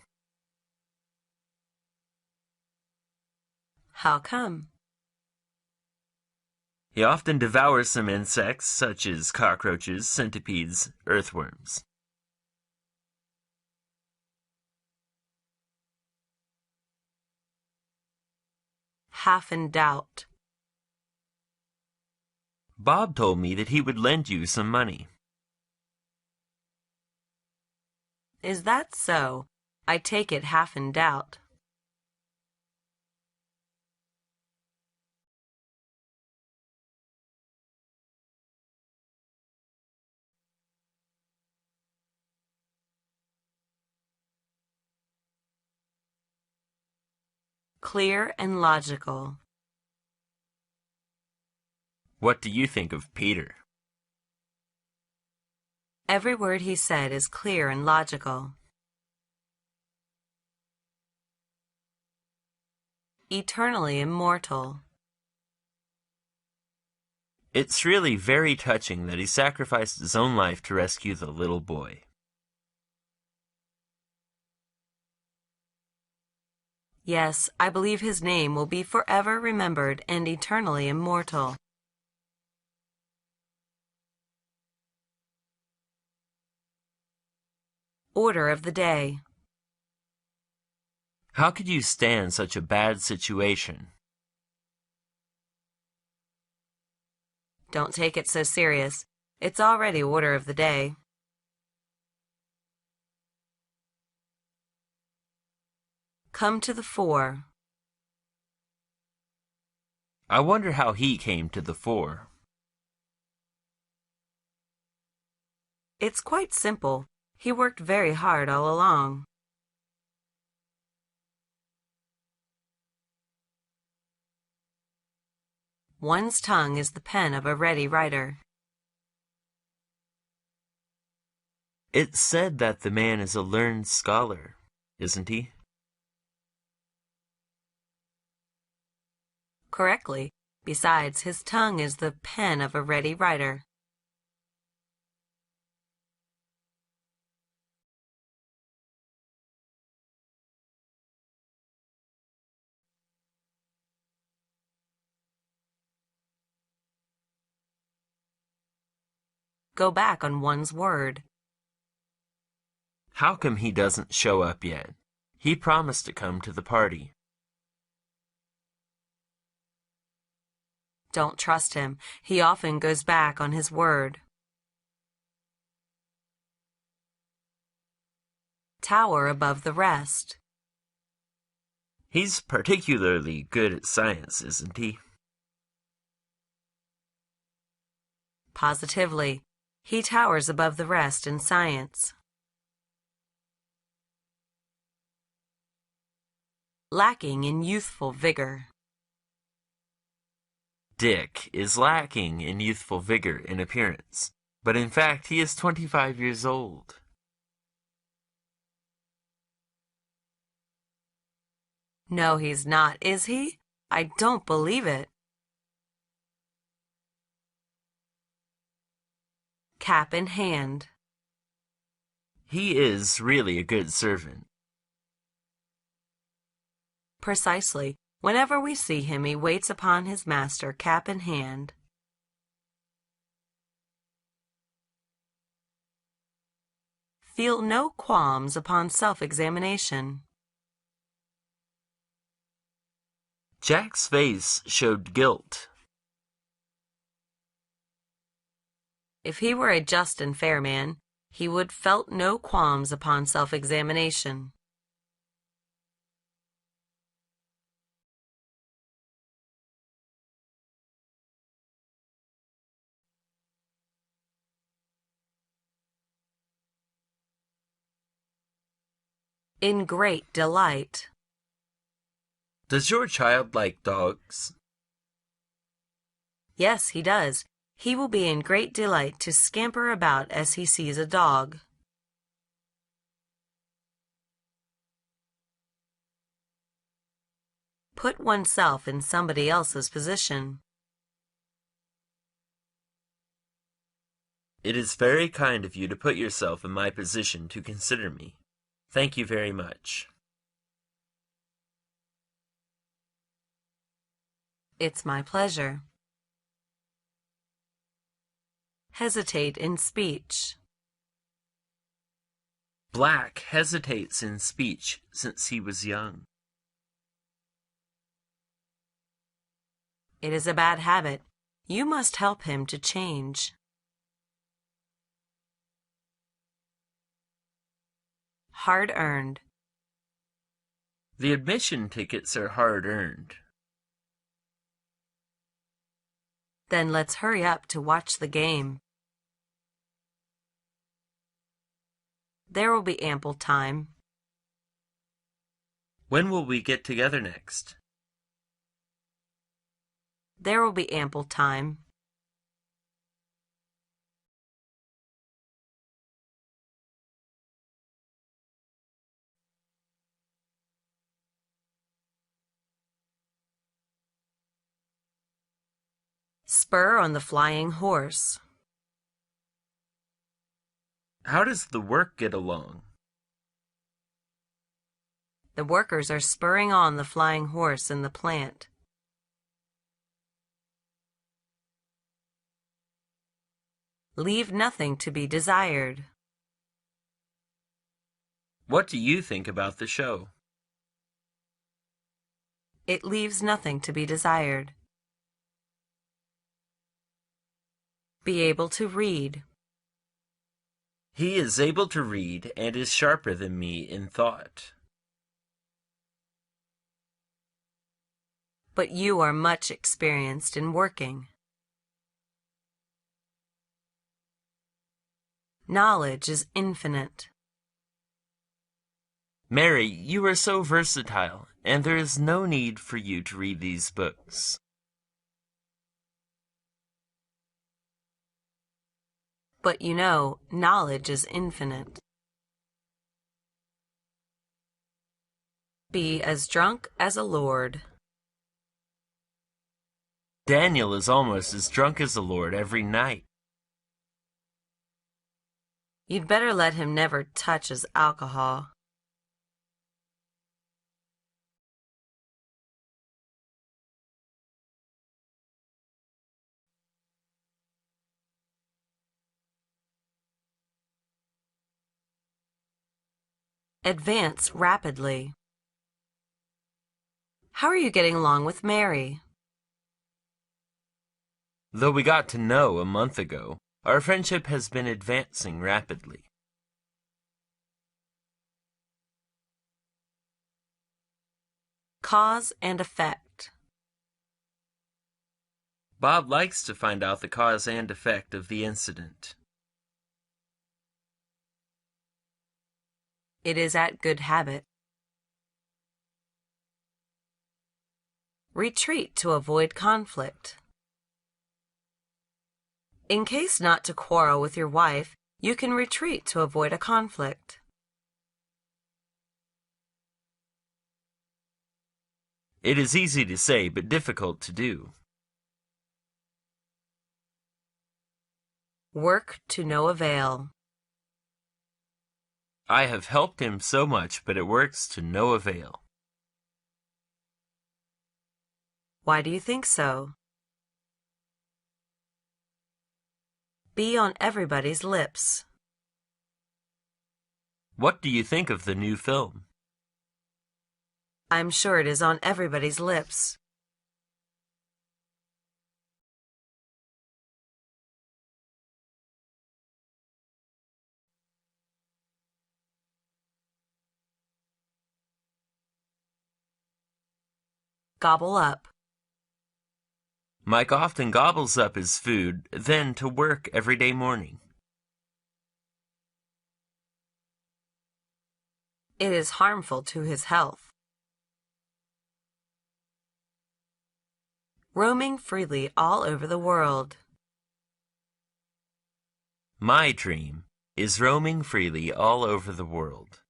How come? He often devours some insects, such as cockroaches, centipedes, earthworms. Half in doubt. Bob told me that he would lend you some money. Is that so? I take it half in doubt. Clear and logical. What do you think of Peter? Every word he said is clear and logical. Eternally immortal. It's really very touching that he sacrificed his own life to rescue the little boy. Yes, I believe his name will be forever remembered and eternally immortal. Order of the day. How could you stand such a bad situation? Don't take it so serious. It's already order of the day. Come to the fore. I wonder how he came to the fore. It's quite simple. He worked very hard all along. One's tongue is the pen of a ready writer. It's said that the man is a learned scholar, isn't he? correctly. Besides, his tongue is the pen of a ready writer. Go back on one's word. How come he doesn't show up yet? He promised to come to the party. Don't trust him. He often goes back on his word. Tower above the rest. He's particularly good at science, isn't he? Positively. He towers above the rest in science. Lacking in youthful vigor. Dick is lacking in youthful vigor in appearance, but in fact he is 25 years old. No, he's not, is he? I don't believe it. Cap in hand. He is really a good servant. Precisely. Whenever we see him, he waits upon his master, cap in hand. Feel no qualms upon self-examination. Jack's face showed guilt. If he were a just and fair man, he would felt no qualms upon self-examination. In great delight. Does your child like dogs? Yes, he does. He will be in great delight to scamper about as he sees a dog. Put oneself in somebody else's position. It is very kind of you to put yourself in my position to consider me. Thank you very much. It's my pleasure. Hesitate in speech. Black hesitates in speech since he was young. It is a bad habit. You must help him to change. Hard-earned. The admission tickets are hard-earned. Then let's hurry up to watch the game. There will be ample time. When will we get together next? There will be ample time. Spur on the flying horse. How does the work get along? The workers are spurring on the flying horse in the plant. Leave nothing to be desired. What do you think about the show? It leaves nothing to be desired. Be able to read. He is able to read and is sharper than me in thought. But you are much experienced in working. Knowledge is infinite. Mary, you are so versatile, and there is no need for you to read these books. But you know, knowledge is infinite. Be as drunk as a lord. Daniel is almost as drunk as the Lord every night. You'd better let him never touch his alcohol. Advance rapidly. How are you getting along with Mary? Though we got to know a month ago, our friendship has been advancing rapidly. Cause and effect. Bob likes to find out the cause and effect of the incident. It is at good habit. Retreat to avoid conflict. In case not to quarrel with your wife, you can retreat to avoid a conflict. It is easy to say, but difficult to do. Work to no avail. I have helped him so much, but it works to no avail. Why do you think so? Be on everybody's lips. What do you think of the new film? I'm sure it is on everybody's lips. Gobble up. Mike often gobbles up his food, then to work every day morning. It is harmful to his health. Roaming freely all over the world. My dream is roaming freely all over the world.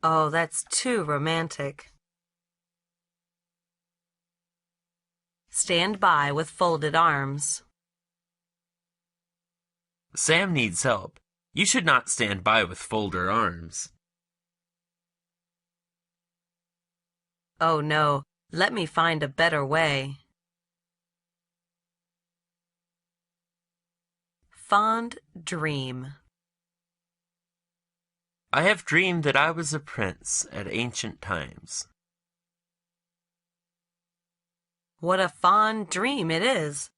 Oh, that's too romantic. Stand by with folded arms. Sam needs help. You should not stand by with folded arms. Oh no, let me find a better way. Fond dream. I have dreamed that I was a prince at ancient times. What a fond dream it is.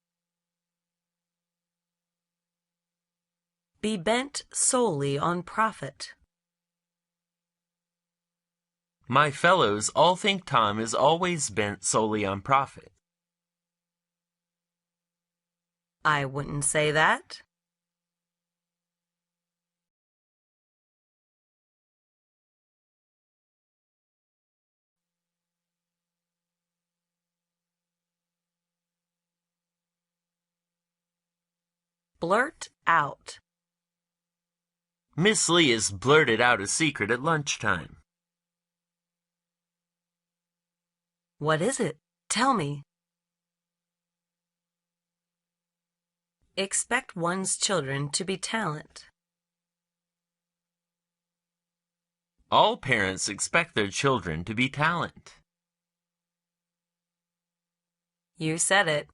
Be bent solely on profit. My fellows all think Tom is always bent solely on profit. I wouldn't say that. Blurt out. Miss Lee has blurted out a secret at lunchtime. What is it? Tell me. Expect one's children to be talent. All parents expect their children to be talent. You said it.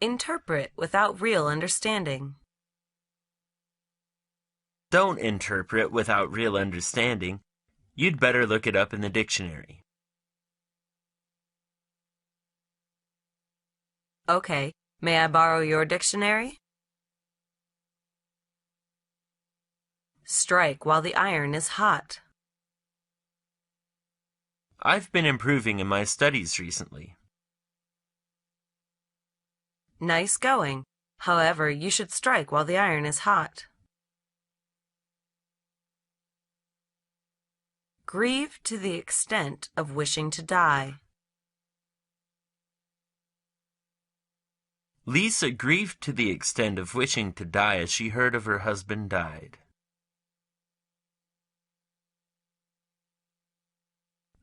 Interpret without real understanding. Don't interpret without real understanding. You'd better look it up in the dictionary. Okay, may I borrow your dictionary? Strike while the iron is hot. I've been improving in my studies recently. Nice going. However, you should strike while the iron is hot. Grieve to the extent of wishing to die. Lisa grieved to the extent of wishing to die as she heard of her husband died.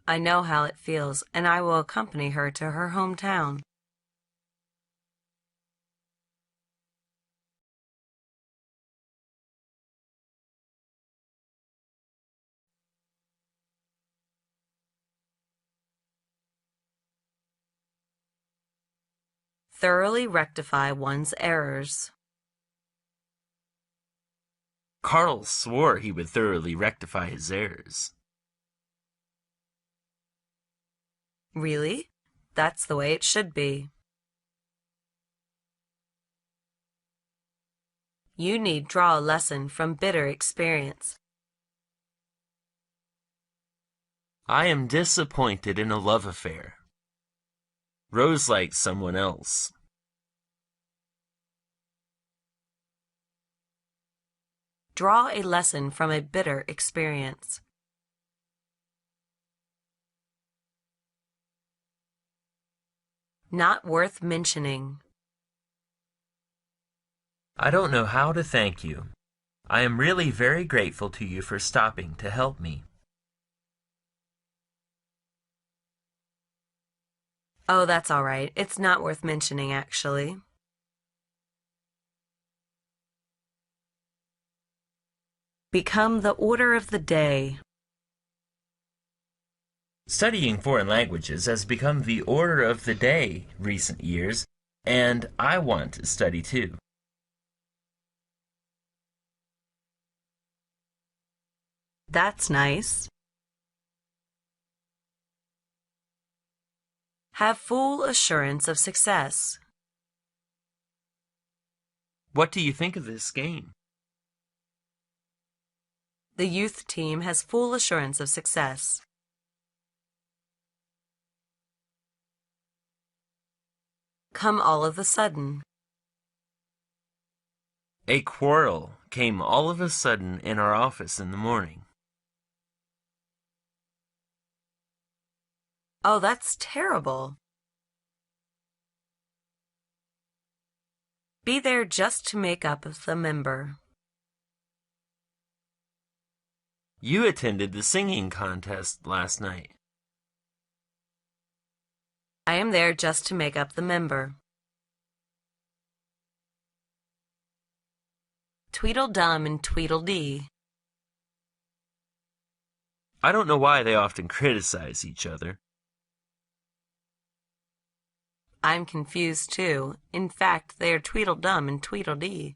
I know how it feels, and I will accompany her to her hometown. Thoroughly rectify one's errors. Carl swore he would thoroughly rectify his errors. Really? That's the way it should be. You need draw a lesson from bitter experience. I am disappointed in a love affair. Rose likes someone else. Draw a lesson from a bitter experience. Not worth mentioning. I don't know how to thank you. I am really very grateful to you for stopping to help me. Oh, that's all right. It's not worth mentioning, actually. Become the order of the day. Studying foreign languages has become the order of the day recent years, and I want to study too. That's nice. Have full assurance of success. What do you think of this game? The youth team has full assurance of success. Come all of a sudden. A quarrel came all of a sudden in our office in the morning. Oh, that's terrible. Be there just to make up the member. You attended the singing contest last night. I am there just to make up the member. Tweedledum and Tweedledee. I don't know why they often criticize each other. I'm confused too. In fact, they are Tweedledum and Tweedledee.